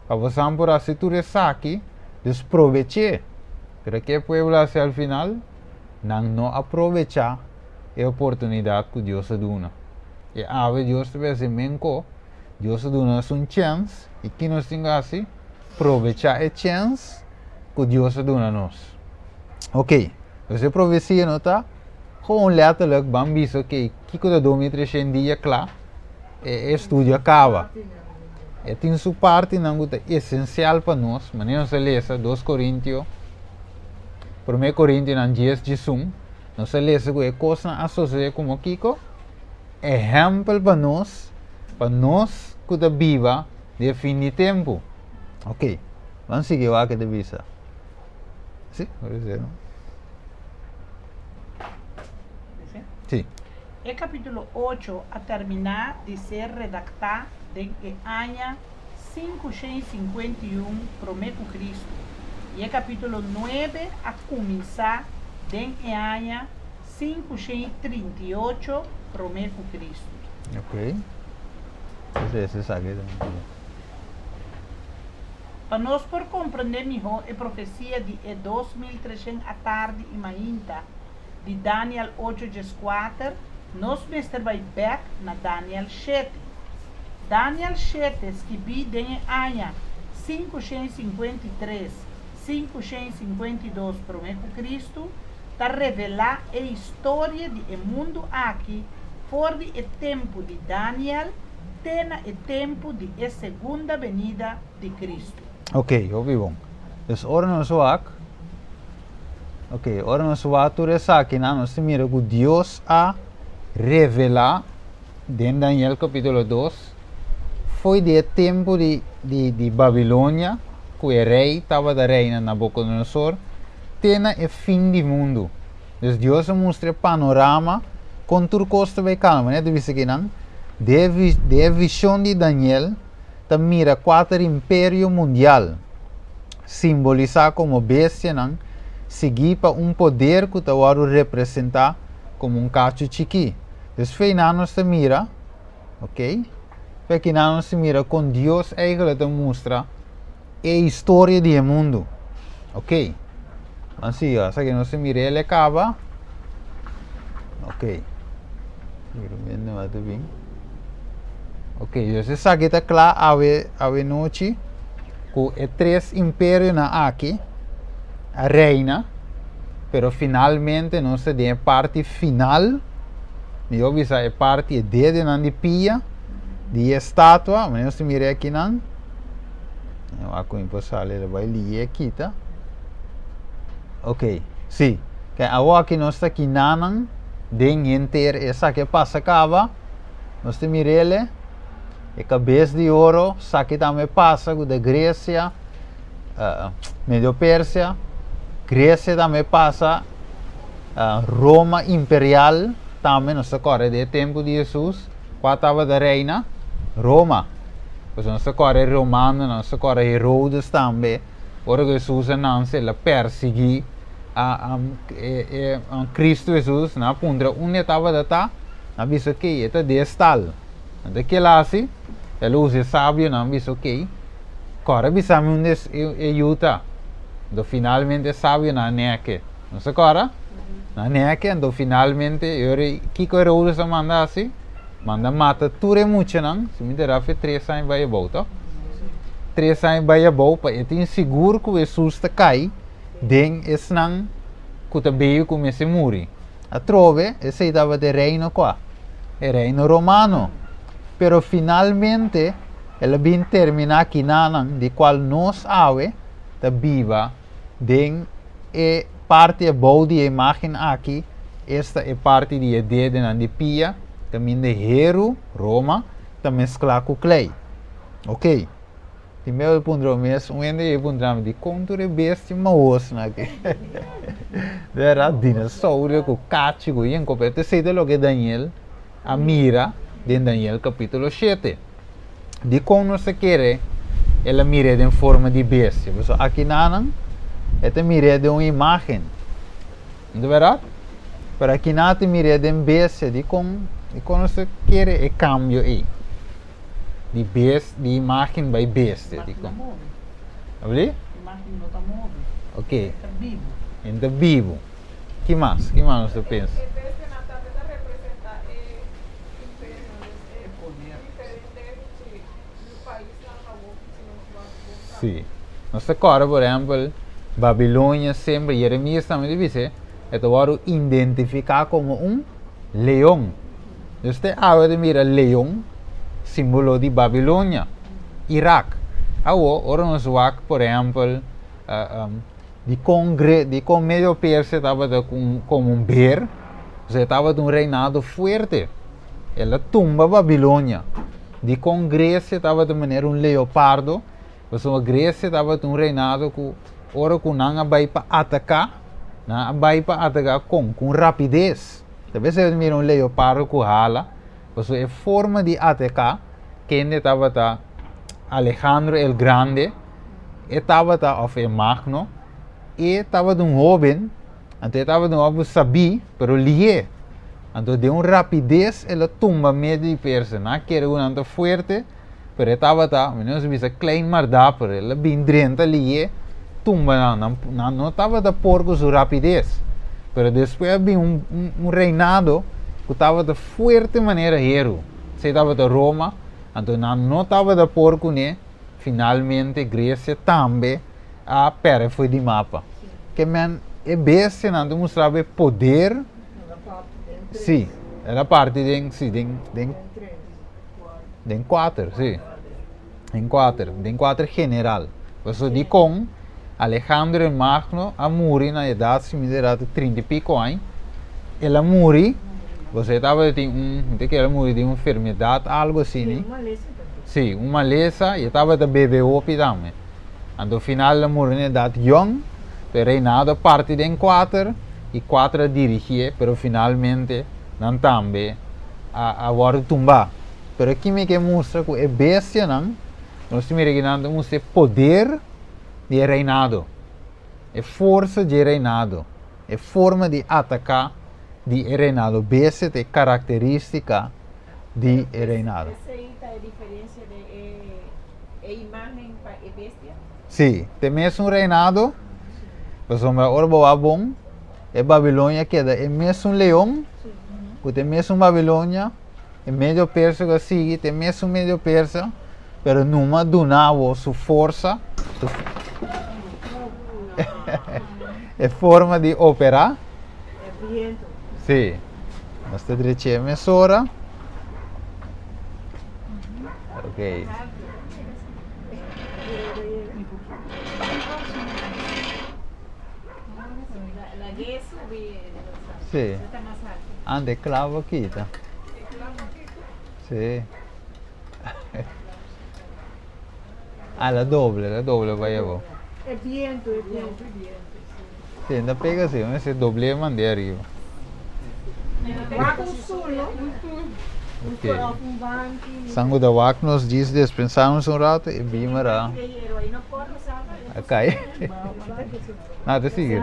para você por assim tudo isso aqui, desprovechar. Pero que o povo assim ao final não aproveitar a oportunidade que Deus dá. E a Deus te diz menco, Deus dá uma chance e que nós temos assim aproveitar a chance que Deus dá a nós. Ok, então a profecia não está gewoon letterlijk vamos ver que kiko 2300 dias claro é estudo acaba. E tem sua parte não é essencial para nós, mas não se lê 2 Coríntios 1 Coríntios 10:1, nós lemos que coisa associada como Kiko, exemplo para nós que da viva de fim de tempo. Ok, vamos seguir o que de visa. Sim, pode ser, não? Sim. El capítulo 8 a terminar de ser redactado en el año 551 prometo Cristo. Y el capítulo 9 a comenzar en el año 538 prometo Cristo. Ok. Esse sabe também. Para nós por compreender melhor a profecia de 2300 à tarde e mainta de Daniel 8:4, nós mestre vai back na Daniel 7. Daniel 7 escrevi em ano 553, 552 prometo Cristo, para revelar a história do mundo aqui, fora do tempo de Daniel, tena o tempo de segunda venida de Cristo. Ok, ouvi bom. Dus ora no swak. Ok, ora no swak tu aqui na nós mira que Deus a revelar em Daniel capítulo 2 foi de tempo de Babilônia, que o rei estava da reina Nabucodonosor, tena o fim do mundo. Dus Deus mostra panorama com tudo costa bem calma, né? De vista que não, de visão de Daniel, ta mira 4 império mundial, simbolizar como bestia, não, seguir para poder que ta vai representar como cacho chiqui. Dus feinano se mira, ok? Feinano se mira com Deus eigenlijk te mostra a história do mundo, ok? Assim, ó, que não se mira ele acaba, ok? Mira, vai bem. Ok, você sabe que está claro a noite que 3 impérios na aqui, a reina, pero finalmente não se tem parte final, e eu vi a parte de não de pia, de estátua, mas não se mira aqui não, eu acho que impossível ele vai ler aqui, tá? Ok, sim, que a aqui não está aqui não, den inteiro essa que passa acaba, nós te mira ele. E cabeça de ouro, saque também passa da Grécia, Medio Pérsia, Grécia também passa, Roma Imperial, também não se corre de tempo de Jesus, quando estava da reina, Roma, pois não se corre romano, não se corre Herodes também, ora Jesus não se la persegui a Cristo Jesus, na pundra onde estava da tá, na vista que é de estal, daquele assim, ele usa sábio, não disse ok. Agora, bisa me ajuda. Do finalmente sábio na neque. Não se agora? Na neque, então finalmente, eu que eu uso manda assim, manda mata tudo muito não. Se me derá foi 3 anos vai voltar. 3 anos vai voltar, para eu tenho seguro que o susto cai, den esse não, que o tabeio começa a morrer. A trove, esse estava de reino qua, é reino romano. Pero finalmente, ela vem terminar aqui de qual nós ave da viva den e parte boa de imagem aqui, esta é parte de ideia de pia, também de hero, Roma, também mesclar com clay. Ok? Primeiro ponto mesmo, onde eu ponto de contura bestia maos aqui. Era dinossauro com cacho e encoberto, sei de lo que Daniel a mira de Daniel capítulo 7. De como se quer, ela mira em forma de bestia. Aqui não, ela mira de uma imagem. Não é verdade? Para aqui não te mira de bestia, de como se quer é cambio aí. De imagem vai bestia. De como. Abri? Imagem não está móvel. Ok. Está vivo. Está vivo. Que mais? Que mais você pensa? Sim. Nós agora, por exemplo, Babilônia sempre, Jeremias também disse, é agora identificar como leão. Você agora mira leão, símbolo de Babilônia, Iraque. Agora nós vemos, por exemplo, de com medio persa estava como um bear, você estava de um reinado forte. Ela tumba Babilônia. De com Grécia estava de maneira um leopardo, mas a Grécia estava de um reinado que ora que não vai para atacar, não vai para atacar com rapidez. Talvez você mira um leopardo que rala, mas a forma de atacar, quem estava Alejandro el Grande, estava of Magno, e estava de um jovem, então estava de um jovem sabi, pero lié. Então de uma rapidez ela tumba meio de persa, não quer um tanto forte, pero estava menos bisa klein maar dapper, ela bem drenta lié, tumba não estava da porco sua rapidez, pero depois havia um reinado que estava de forte maneira hero, se estava de Roma, então não estava da porco né, finalmente Grécia também a pera foi de mapa, que man é bestia não mostrava poder. Sim, era parte de 4, sim. Em 4 general. Você de com Alejandro Magno a morrer na idade similar a 30 e pico anos. Ela morreu, você estava não que ela morreu de uma enfermidade, algo assim, né? Sim, uma lesa e estava de bebê opi também. Então, final ela morreu na idade young, pero reinado parte de 4. E 4 dirigir, pero finalmente não também a tumbar. Pero aqui me que mostra que é bestia não, nós temos que não mostra poder de reinado, é força de reinado, é forma de atacar de reinado, bestia é característica de reinado. Essa aí está a diferença de imagem para bestia? Sim, tem mesmo reinado, mas o meu bom. É Babilônia que é mesmo um leão, que tem mesmo Babilônia, é meio persa que sigue, tem mesmo meio persa, pero numa donava sua força, é forma de operar. É viento. Sim, basta direita a mesura. Ok. Sim. Ande clavo aqui, tá? Sim. La doble vai eu. É viento. Sim, ainda pega assim, mas se doble é mandar arriba. Vai com solo. Ok. Sangue da Wak nos diz dispensamos rato e bimara. Ok. Nada sigue.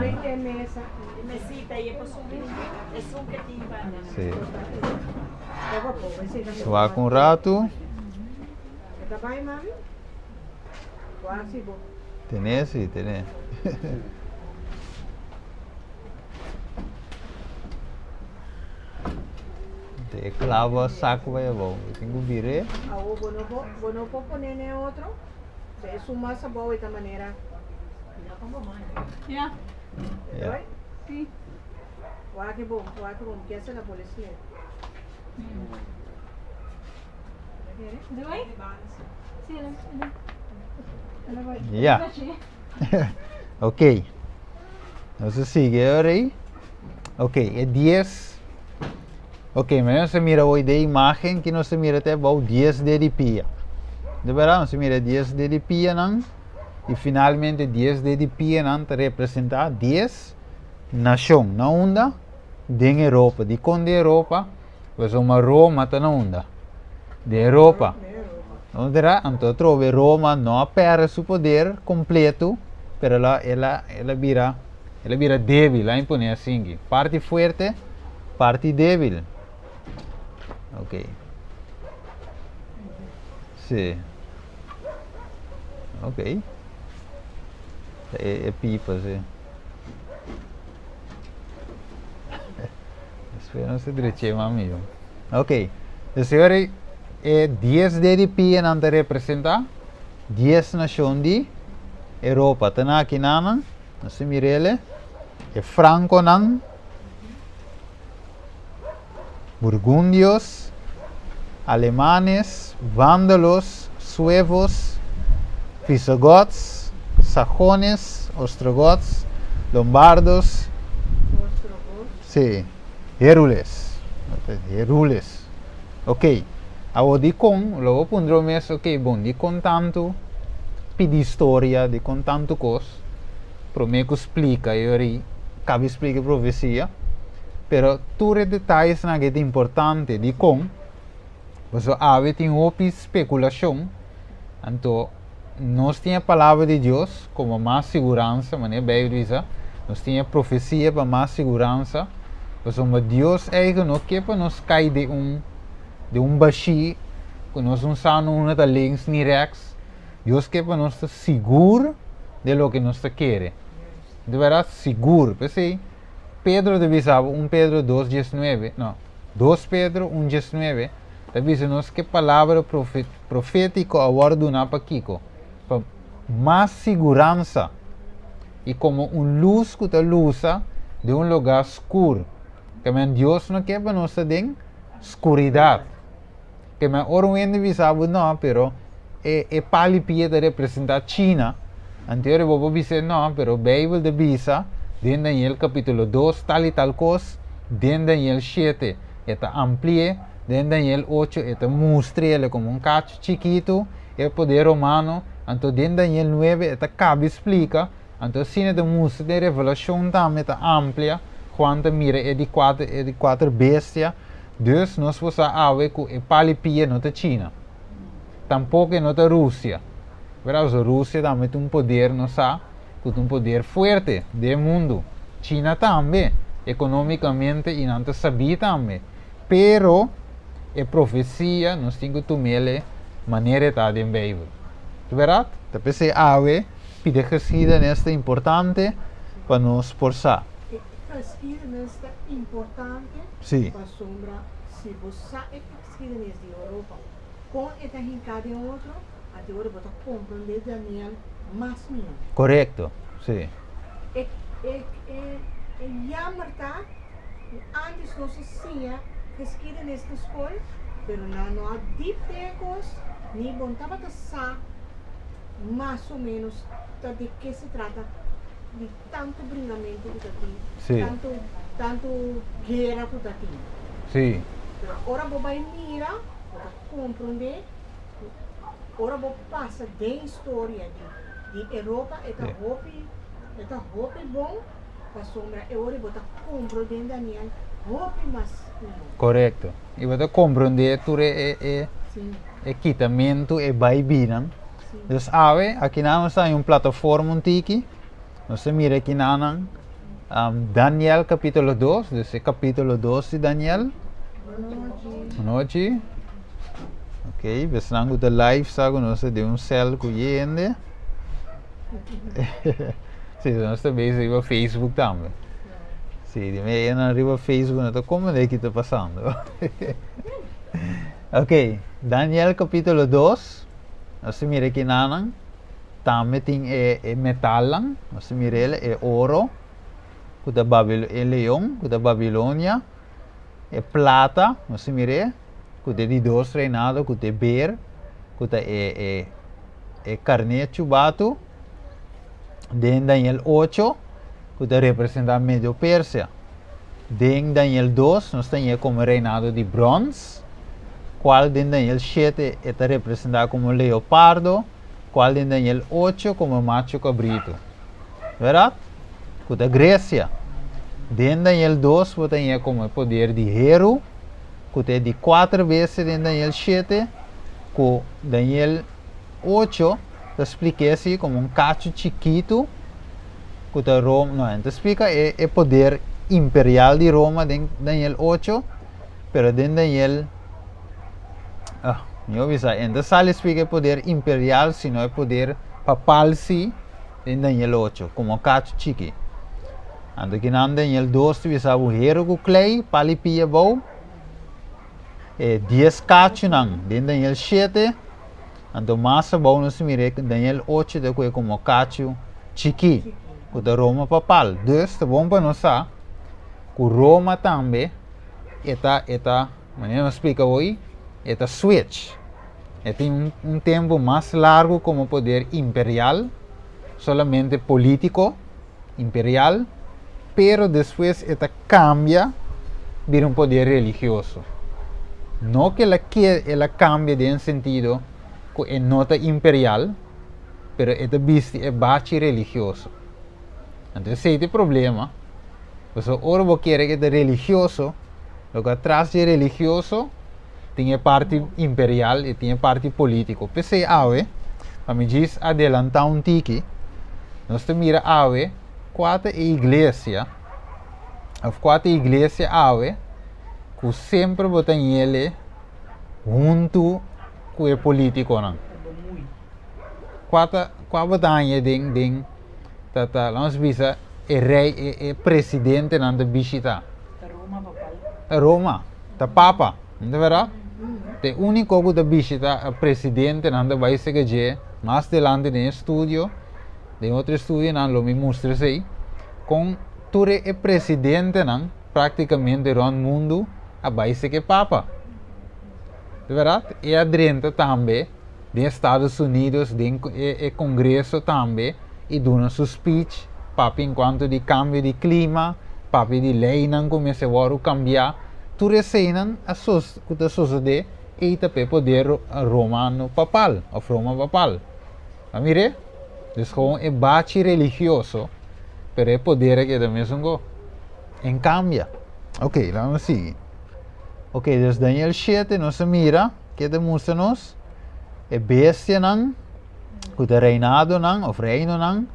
Sim. Wak rato. Tenés. Te clava saco vai bom. Tenho viré. Bueno, puedo poner otro. Es un masa boa de esta manera. Ja. Ja. Sí. Guau, que bom. ¿Qué hace la policía? Doei? Sim, ela vai. Ja. Ok. Você sigue aí. Ok, é 10. Ok, mas nós mira hoje a imagem que nós mira até o 10 de pia. De verdade, nós mira 10 de pia não. E finalmente 10 de pia não representa 10 nações na onda de Europa. De quando Europa, pois uma Roma está na onda. De Europa. Onde então trove Roma não perde seu poder completo, pero ela vira débil, lá impõe assim. Parte forte, parte débil. Ok. Sim. Ok. É pipa, sim. Espera se direito, amigo. Ok. A senhora é 10 DDP não representa 10 nações de Europa. Tana aqui não, nós mirele. É Franco não. Burgundios, alemanes, vándalos, suevos, visigodos, sajones, ostrogodos, Lombardos, Ostrogos. sí, Herules. Herules. Ok. Agora di con, logo pondrò messo, ok, bom, di con tanto, pedi storia, di con tanto cos, pro me que explica, eu ri, cabe explica profecia, pero tutte detalhes na que é importante, di con, você ave tem hopi especulação, então, nós temos a palavra de Deus como mais segurança, maneira bem dizer, nós temos a profecia para mais segurança, mas Deus é que não quer para nós cair de baixo, que nós não sabemos de links nem rechts, Deus quer para nós estar seguro de lo que nós queremos, de verdade seguro, porque Pedro deve saber, 1 Pedro 2:19, não, 2 Pedro 1:19, deve nos que palavra profética agora do para Kiko, para mais segurança e como luz que está luza de lugar escuro, que Deus não quer para nós ter escuridão, que oramente deve saber não, pero palipia de representar China, anterior vou dizer não, pero Bíblia de bisa, dentro Daniel capítulo 2, tal e tal coisa, dentro Daniel 7, está amplia, dentro Daniel 8, está mostra ele como cacho chiquito, é poder romano, então dentro Daniel 9, está cabe explica, então cine de mostra de revelação também está amplia, quando mira é de quatro bestias, dus nós vamos ver que é palipia não está China, tampouco não está Rússia, verdade? A Rússia também tem poder, não sabe, que tem poder forte do mundo, China também, economicamente e não sabia também, pero é profecia, nós temos que tomar maneira de em Bíblia, verdade? Então você ave, pede geschiedenis é importante para nos esforçar. Geschiedenis é importante Sim. para sombra se você é geschiedenis de Europa com esta rincada em outro até agora você compreender Daniel mais mesmo Correto, sim. é jammer tá antes nós tinha geschiedenis na escola pero não há dipecos nem bom tava sa mais ou menos de que se trata de tanto brilhamento que está Sim. tanto guerra que está Sim. ora você vai mirar, você compreender, ora você passa de história de Europa, é roupa bom, para sombra, e ora você compreender Daniel, roupa mais Correto. E você compreender tudo sim, equipamento e vai virar. sim, Dus ave, aqui nós está em uma plataforma tiki. Nós mira aqui na Daniel capítulo 2, dus é capítulo 2 de Daniel. noite, Noite. Ok, beslango de live sago nós de um cel cuiende. Sim, nós também no Facebook também. Sim, de meia na riba Facebook, não como é que está passando. Ok, Daniel capítulo 2. Nós mira aqui na também tem metal lang, nós mira ele é ouro, que da leão, que da Babilônia, é plata, nós mira, que de dois reinado, que de bear, que da carne chubatu, de Daniel 8, que da representa Medio Pérsia. De Daniel 2, nós temos como reinado de bronze, qual de Daniel 7 está representado como leopardo, qual de Daniel 8 como macho cabrito. Verdade? Que da Grécia. De Daniel 2 você tem como poder de Hero, que é de 4 vezes de Daniel 7, que Daniel 8 te explica assim como cacho chiquito, que da Roma, não, te explica é poder imperial de Roma de Daniel 8, pero de Daniel eu avisa, ainda sale explica poder imperial, sino é poder papal si de Daniel 8, como cacho chiqui. Ando que na Daniel 2 visa o hero com clay, palipia bom, 10 cacho nang, de Daniel 7, ando massa bom no se mire Daniel 8 de que como cacho chiqui, o da Roma papal. Dus, tá bom para nós saber, que Roma também, maneira explica hoje, é switch. Tem tempo mais largo como poder imperial, solamente político, imperial, pero después esta cambia para un poder religioso. No que ela cambia en sentido que es nota imperial, pero esta viste es bachi religioso. Entonces, ese problema. Pues ahora vos quieres que es religioso, lo que atrás de religioso tiene parte imperial y tiene parte político. Pensé ave, para me diz adelantar un tiki, nós te mira ave, quatro igreja, of quatro igreja ave, que sempre botam ele junto com o político não. Quatro batalha ding tata, vamos ver o rei e presidente não da visita. Roma papal. Roma, da Papa, não é verdade? O único que da visita o presidente não da vai se que mais adelante no estúdio, de outro estúdio não lo me mostra aí, com todo o presidente não praticamente no mundo a vai se que Papa. É verdade? E a dentro também dos Estados Unidos, do Congresso também, e dando seu speech, Papa enquanto de cambio de clima, Papa de lei não começa a cambiar, tudo isso não a sociedade e também poder romano papal, ou Roma papal. A mire? Então é bate religioso, mas é poder que também são em cambia. Ok, vamos seguir. Ok, dus Daniel 7 nós mira que demonstra-nos é bestia não, que o reinado não, ou reino não,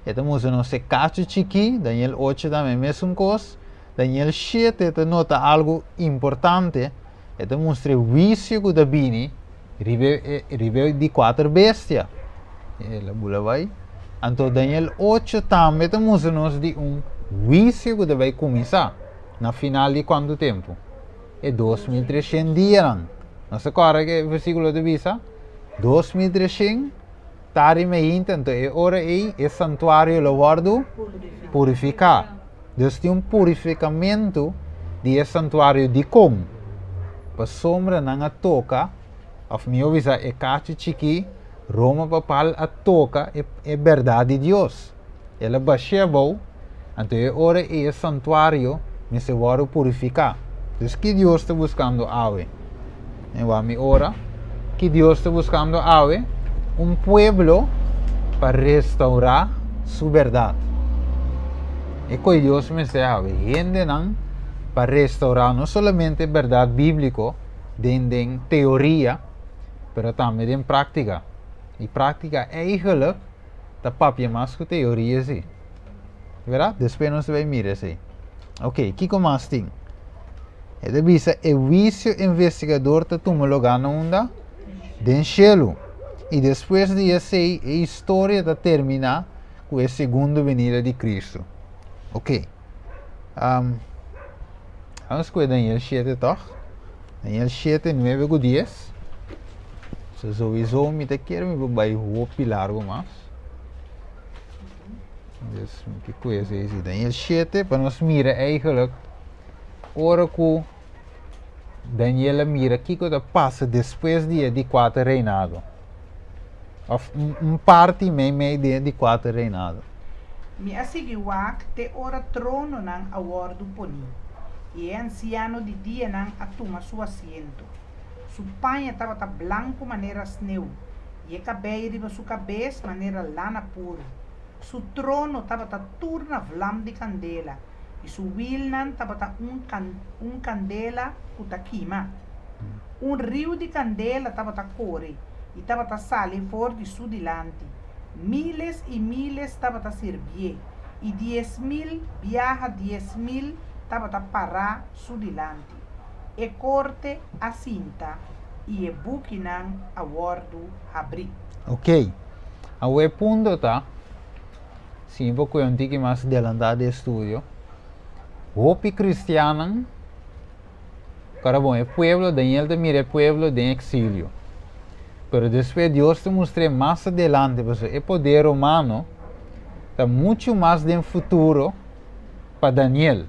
e demonstra-nos é cacho chiqui, Daniel 8 também mesmo coisa, Daniel 7 te nota algo importante, e demonstra o vício que da bini, ribe de quatro bestia. Ela bula vai. Então Daniel 8 também demonstra-nos de vício que vai começar, na final de quanto tempo? É 2300 dias. Não se corre que o versículo de visa? 2300 tari me então é hora aí é santuário louvado purificar. Deus tem purificamento de santuário de como? Para sombra não a toca, of me avisa é cacho chiqui, Roma papal a toca é verdade de Deus. Ela baixia bom, então é hora é santuário me se vai purificar. Então que Deus está buscando ave? É mi ora que Deus está buscando ave pueblo para restaurar sua verdade. E que Deus me se ave gente não para restaurar não somente verdade bíblica em teoria, mas também em prática. E prática eigenlijk da papia mais que teoria sim. Verdade? Depois nós vamos mirar assim. Ok, que mais tem? É de visa o vício investigador te toma lugar na onda do cielo. E depois de essa a história de terminar com a segunda venida de Cristo. Ok. Vamos com Daniel 7 toch? Daniel 7, 9 a 10. So sowieso me te quero me vai roupa largo mais. Dus que coisa é isso? Daniel 7, para nós mirar eigenlijk ora que Daniel mira que coisa passa depois de quatro reinado. Of parte meio de quatro reinado. Mi asiguiwak te ora trono nan awardo poni. E anciano de dia nan atuma su asiento. Su panha estava branco maneira sneu. E cabelo riba su cabeça maneira lana puro. Su trono estava turna vlam de candela. E su wilnan estava candela puta quima. Rio de candela estava core. E estava sale fora de su dilante. Miles e miles estava servir. E 10.000 viaja 10.000 estava parar su dilante. E corte a cinta. E e buquinan a bordo abrir. Ok. A o punto tá. Sim, vou contar que mais adelantado de estudio. Hopi cristiano. Cara bom, é pueblo, Daniel também é pueblo de exílio. Pero depois Deus te mostrou mais adelante, o poder humano está muito mais no futuro para Daniel.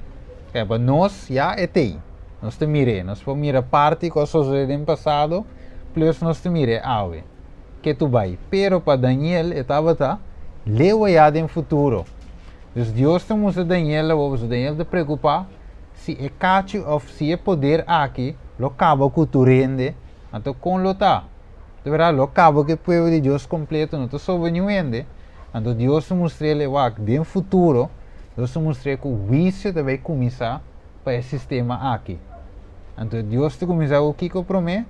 É para nós já é tem. Nós te mire, nós podemos mirar parte que sucedeu no passado, plus nós te mire ave. Que tu vai. Pero para Daniel estava leu já no futuro. Dus Deus te moest Daniel, o Daniel te preocupar se é cacho ou se é poder aqui, lo cabo que tu rende, então com lo tá. De verdade, lo cabo que o povo de Deus completo não te soube nenhum. Então Deus te mostrou ele que no futuro, Deus te mostrou que o vício vai começar para esse sistema aqui. Então Deus te começou o que promete,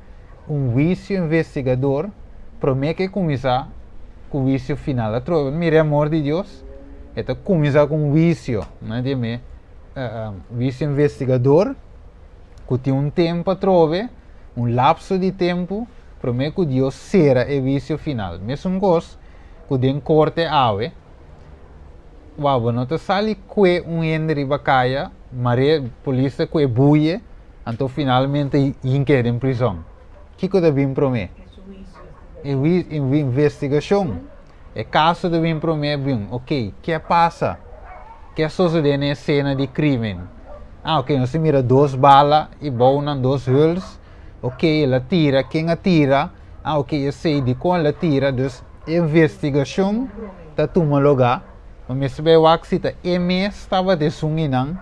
vício investigador, promete que começar com o vício final. Mire, amor de Deus, então começar com um vício, não é de mim? Vício investigador, que tem tempo para trover, lapso de tempo, promete que Deus será o vício final. Mesmo coisa, que tem corte ave, não te sale que ende de bacaia, mas polícia que buie, então finalmente inquere em prisão. O que que bem promete? É investigação. É caso de bem promete, ok, que passa? Que sucede na cena de crime? Ok, nós mira 2 balas e bonan 2 holes. Ok, ela tira, quem atira? Ok, eu sei de como ela tira, dus investigação está toma lugar. Mas se eu acho que estava de sunginang,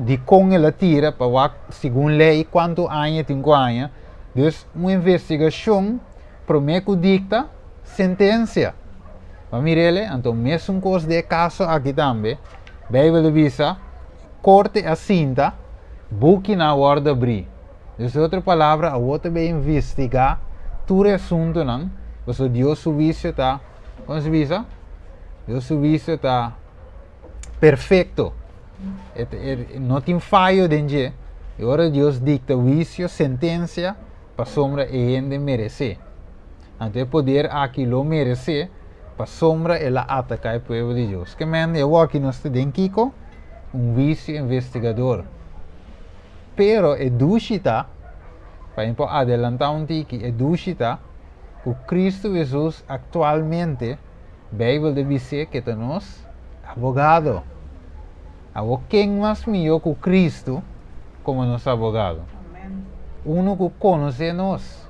de como ela tira, para segundo lei, quanto anos tem anos. Dus uma investigação promete que dicta sentença. Mas mirele, então mesmo coisa de caso aqui também, Bíblia avisa, corte a cinta, buque na hora abrir. Dus outra palavra, a outra vai investigar todo assunto não, mas o Deus serviço está, como se diz? Deus serviço está perfeito. Não tem falho dentro. E agora Deus dicta vício, sentença, para sombra e gente merecer. Então poder aquilo merecer, para sombra ela atacar o povo de Deus. Que man, eu aqui nós temos Kiko, vício investigador. Pero é dúvida, para adelantar tiki, é dúvida, que Cristo Jesus atualmente, a Bíblia diz que temos abogado. Quem mais melhor que Cristo como nosso abogado? Uno que conhece nós,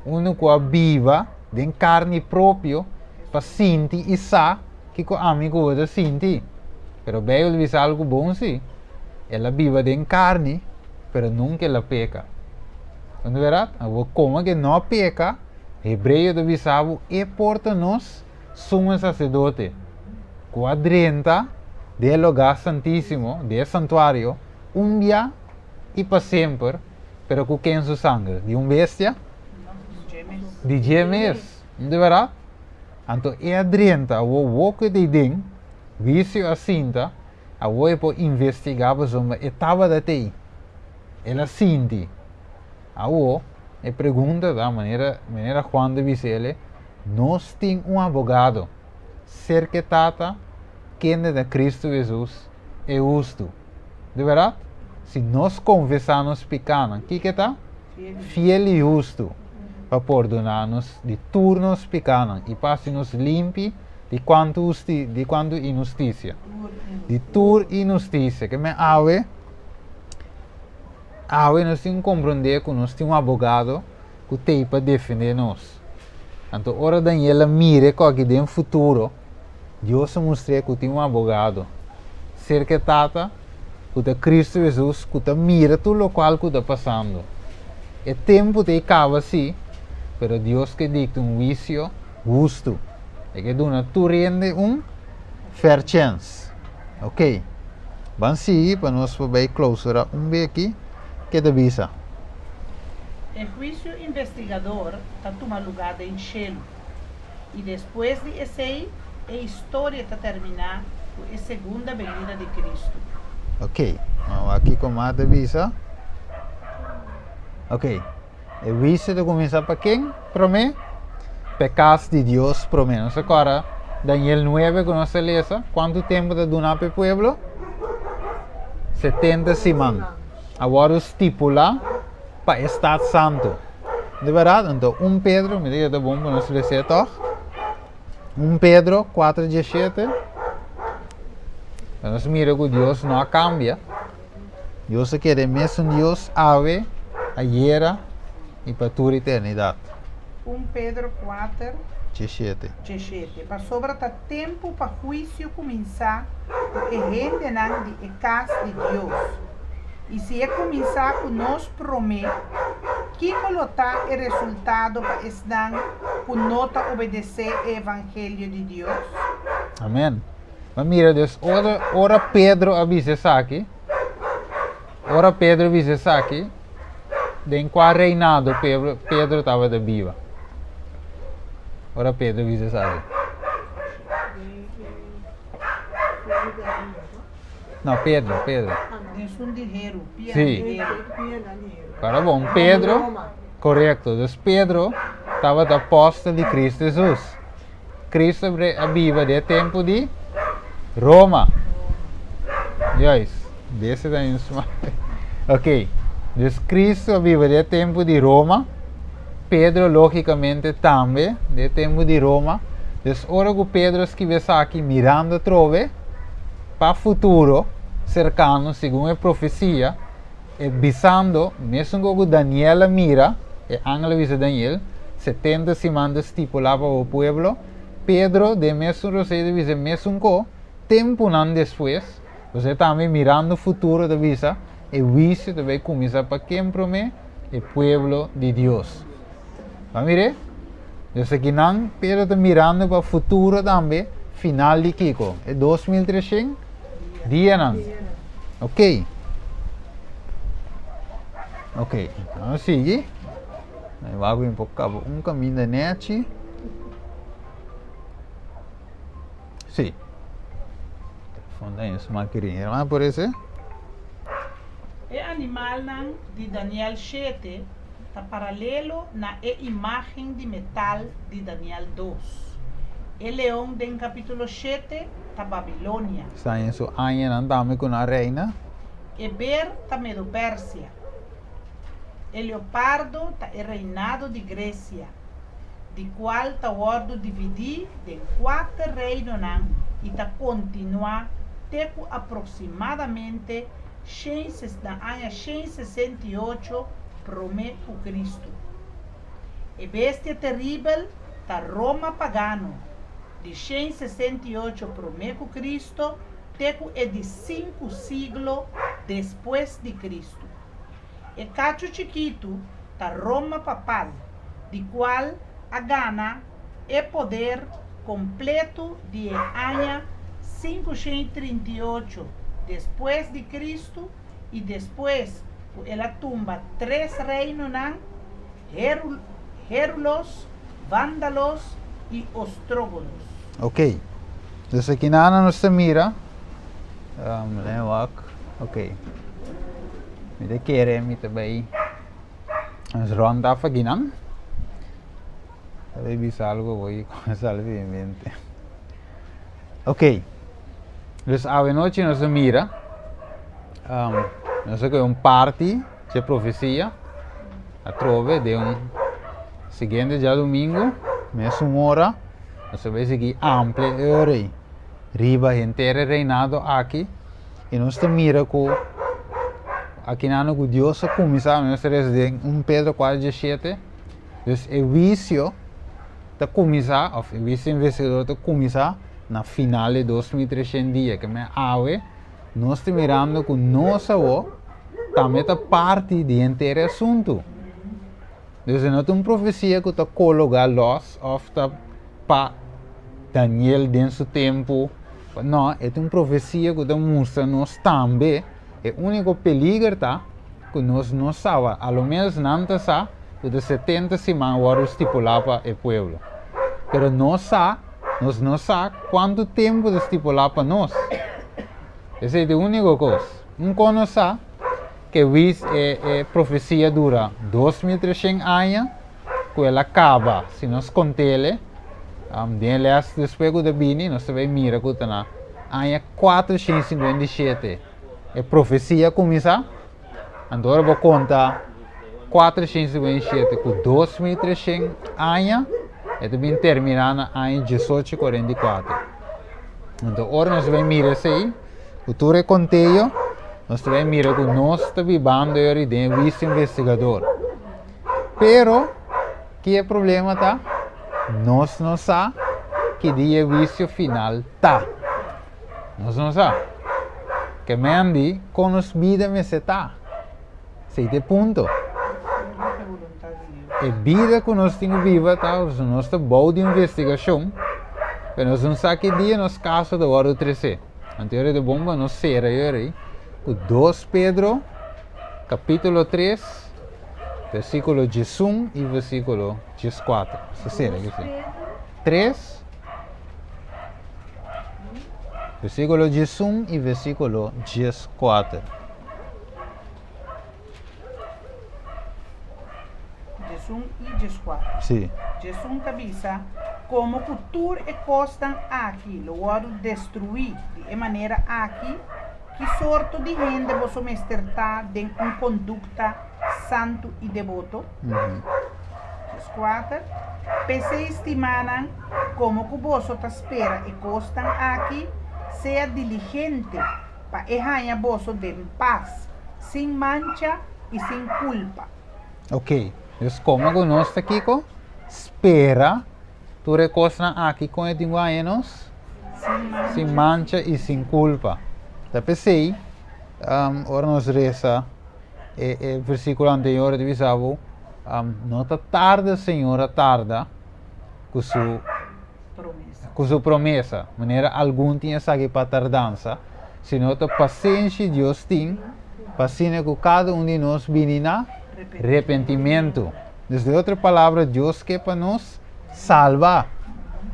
uno que viva de carne própria, para sentir e saber que o amigo vai sentir. Pero a Bíblia diz algo bom, sim. Ela vive de carne, pero nunca ela peca. Não é verdade? Como que não peca, Hebreu diz algo, e porta nós, sumo sacerdote, que adrenta do lugar santíssimo, do santuário, dia e para sempre, pero com quem seu sangue? De bestia? De gêmeos. Não é verdade? Então, é adrenta, o que de dentro, vício a cinta, a pode investigar sobre a etapa da TI. Ela sente. A pergunta da maneira Juan de Vicele, nós temos advogado, cerca tata, quem é de Cristo Jesus é justo. De verdade? Se nós confessamos pecados, o que está? Fiel e justo, para perdonar-nos de turnos pecados e para nos limpar de quanto injustiça. De tur injustiça. Que me nós temos que compreender que nós temos advogado que tem para defender nós. Então, ora Daniela mire que aqui no futuro, Deus mostra que tem advogado. Cerca tata, que é Cristo Jesus, que mira tudo o qual que está passando. É tempo de acabar assim, mas Deus que dicta vício justo. É que dona tu rende fair chance. Ok? Vamos seguir para nós poder closer bem aqui. Que te avisa? El juicio investigador está tomando lugar em cielo. E depois de esse, a história está terminar com a segunda venida de Cristo. Ok. Aqui como a te avisa. Ok. O vício de começar para quem? Para mim? Pecados de Deus para mim. Agora, Daniel 9, que nós lemos, quanto tempo de donar para o povo? 70 semanas. Agora estipula para o Estado Santo. De verdade? Então, Pedro, me diga, tá bom para nós ler, tá? Pedro 4:17. Nós mira que Deus não cambia. Deus quer o mesmo Deus, ayer e para toda a eternidade. 1 Pedro 4, 17. Para sobra tá tempo para juízo começar, porque gente não de casa de Deus. E se é começar com nós promete, que colocar o resultado para estar com nota obedecer o evangelho de Deus? Amém. Mas mira, Deus, ora Pedro avisa aqui. Ora Pedro avisa aqui. Den qual reinado Pedro estava da viva. Ora Pedro avisa aqui. Não, Pedro. Eles um dinheiro, Sim. Agora bom, Pedro, correto. Então Pedro estava da apóstolo de Cristo Jesus. Cristo viva de tempo de Roma. Yes, desse daí não se Ok. Então Cristo viva de tempo de Roma. Pedro, logicamente, também de tempo de Roma. Então, ora que Pedro escreve aqui, mirando trove, para o futuro, cercano, segundo a profecia, e visando, mesmo que Daniel mira, e ángel visa Daniel, 70 semanas estipulado para o povo, Pedro, de mesmo receita, visa mesmo que, tempo não depois, você também mirando o futuro da visa, e visa também começar para quem promete, o povo de Deus. Vamos ver? Então, aqui não, Pedro está mirando para o futuro também, final de Kiko. É 2300 dia não. Ok. Ok. Vamos seguir. Vamos um pouco caminho da net. Sim. Telefone uma querida. Vamos por isso? O animal de Daniel 7 está paralelo na imagem de metal de Daniel 2. O leão do capítulo 7 está Babilônia. Está em sua anha não também com a reina. E Ber está Medo Pérsia. O leopardo está o reinado de Grécia, de qual está o ordo dividir em 4 reinos e está continuar até aproximadamente 168 promete o Cristo. E bestia terrível está Roma pagano, de 168 promete o Cristo, teco é de 5 siglos depois de Cristo. E cacho chiquito está Roma papal, de qual a gana é poder completo de ano 538 depois de Cristo, e depois ela tumba 3 reinos, Gérulos, Vândalos e Ostrógonos. Ok. Então aqui na nos mira. Ok. Me querer me também. As ronda aqui não. Talvez bisa algo vou começar a ver mente. Ok. Então a noite nos mira. Nós que party de profecia. A trove de seguinte dia domingo, mesma hora, nós vamos seguir ampla hora. Riba inteira reinado aqui. E nós mira que aqui não que Deus começar, nós temos Pedro 4:7. Então o vício está começar, ou o vício investidor está começar na final de 2300 dias, que me ave, nós estamos mirando que nossa avó também está parte de inteiro assunto. Então não é uma profecia que está colocada los, ou está para Daniel dentro do tempo. Não, é uma profecia que está mostrando nós também. É o único peligro que nós não sabemos, ao menos não sabe, que de 70 semanas agora estipulado para o povo. Mas nós não sabemos quanto tempo estipulado para nós. Essa é a única coisa. Não sabe que a profecia dura 2300 anos, que ela acaba, se nós contamos, depois da Bini, nós também mira que está na ano 457. A profecia começa, agora vou contar 457 com 2300 anos, e também terminar na ano 1844. Então, agora nós vamos mirar isso aí, o tour é conteio, nós vamos mirar que nós estamos vivendo de vice investigador. Pero, que é o problema, tá? nós não sabemos que dia vício final tá. Nós não sabemos. Que me andi com nos vida me se tá. Sete ponto. E vida que nós temos viva tá, o nosso bom de investigação. Mas nós não sabemos que dia nos casos da hora 13. Anterior de bomba nós será aí. O 2 Pedro, capítulo 3, versículo 11 e versículo 14. Você será que sim? 3, versículo 11 e versículo 14. 11 e 14. Sim. Jesus avisa como cultura e costam aqui, logo destruir de maneira aqui, que sorte de gente você mestertar de uma conduta santo e devoto. 14. Pese estimaram como que você espera e costam aqui, seja diligente para errar você de paz, sem mancha e sem culpa. Ok. Então, como que nós aqui espera tu recosta aqui com os anos sem mancha e sem culpa. Então, pensei, ora nós reza, o versículo anterior de Bisavo, não tarda, Senhor, tarda, com sua promessa. De maneira alguma tinha sabe para tardança, senão a paciência Deus tem, paciência que cada um de nós vive na arrependimento. Desde outra palavra, Deus quer para nos salvar.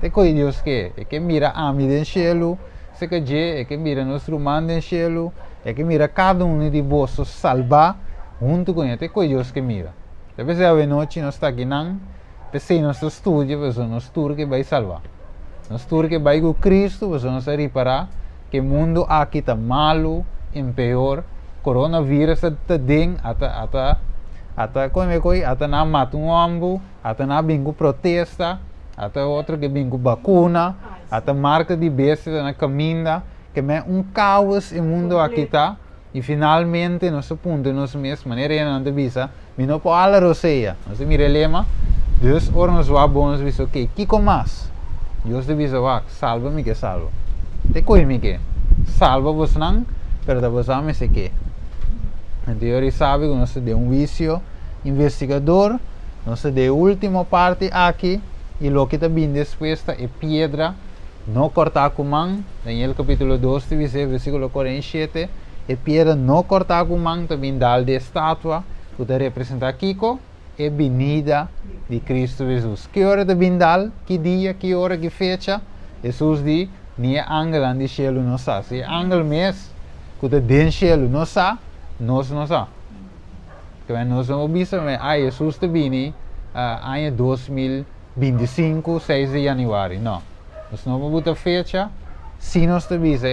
É que Deus quer. É que mira a mim do céu, é que mira nosso irmão do céu, é que mira cada um de vós salvar junto com ele. É que Deus que mira. Depois a noite nós está aqui não, pensei nosso estudo, mas nosso tour que vai salvar. Nosso tour que vai com Cristo, mas nós a reparar que o mundo aqui está malo, pior, coronavírus está dentro, até na mata um homem, até na bingo protesta, até outro que bingo vacuna, até marca de besta na caminha, que é caos o mundo aqui está, e finalmente nosso ponto, nosso mês, maneira não te visa, não para alla roseia, nós mira lema, Deus ora nos vai bom, nos visa, ok, que com mais? Deus te visa, salva-me que salva. Te coi-me que, salva vos não, pero vos ame se que. Então, ele sabe que nós temos vício investigador, nós temos a última parte aqui, e o que está bem depois é pedra, não cortar com mão, Daniel capítulo 2, versículo 47, e pedra não cortar com mão, também dá de estátua, que está representando Kiko, é a venida de Cristo Jesus. Que hora de bindal, que dia, que hora, que fecha, Jesus diz, nem ángel ande céu não sabe, se ángel mesmo, que está dentro do céu não sabe, nós não sabemos. Que nós não visto, Jesus está vindo em 2025, 6 de janeiro. Não. Nós não vamos botar fecha, se nós está visto,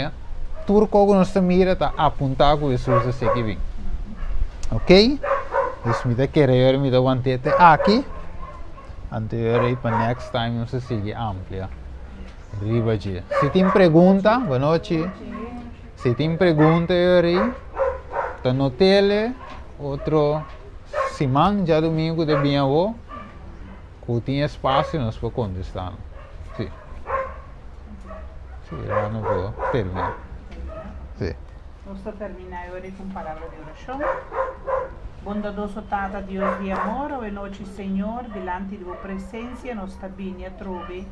tudo que nós está mira está apontado que Jesus está aqui. Ok? Então, me querer me dar uma tete aqui. Anterior para next time nós sigue amplia. Riba dia. Se tem pergunta, boa noite. Se tem pergunta aí, tá no tele, outro semana, já domingo de bem avô, que tem espaço nós para contestar. Sim. Sim, lá não vou terminar. Sim. Vamos terminar agora com palavra de oração. Bondadoso Tata, Deus de amor, hoje noite, Senhor, delante de tua presença, nós também a trove.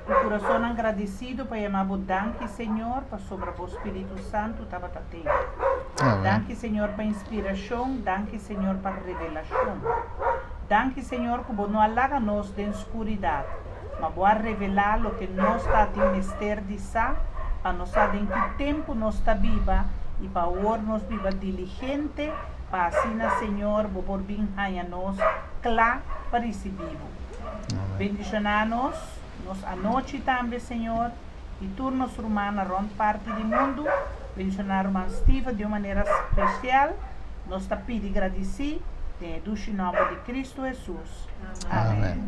O coração agradecido para chamar o danke, Senhor, para sobre o Espírito Santo, estava atento. Danke, Senhor, para inspiração, danke, Senhor, para revelação. Danke, Senhor, que não alaga nós da escuridão, mas vai revelar o que nós está em mistério de sa, para nós saber em que tempo nós está viva e para hoje nós viva diligente, para assim, Senhor, vou por bem a nós, claro, para esse vivo. Bendicionar-nos. Nos a noite também, Senhor, e turnos humanos a ronda parte do mundo, mencionar o irmão Steve de uma maneira especial, nós te pedimos agradecer, em nome de Cristo Jesus. Amém.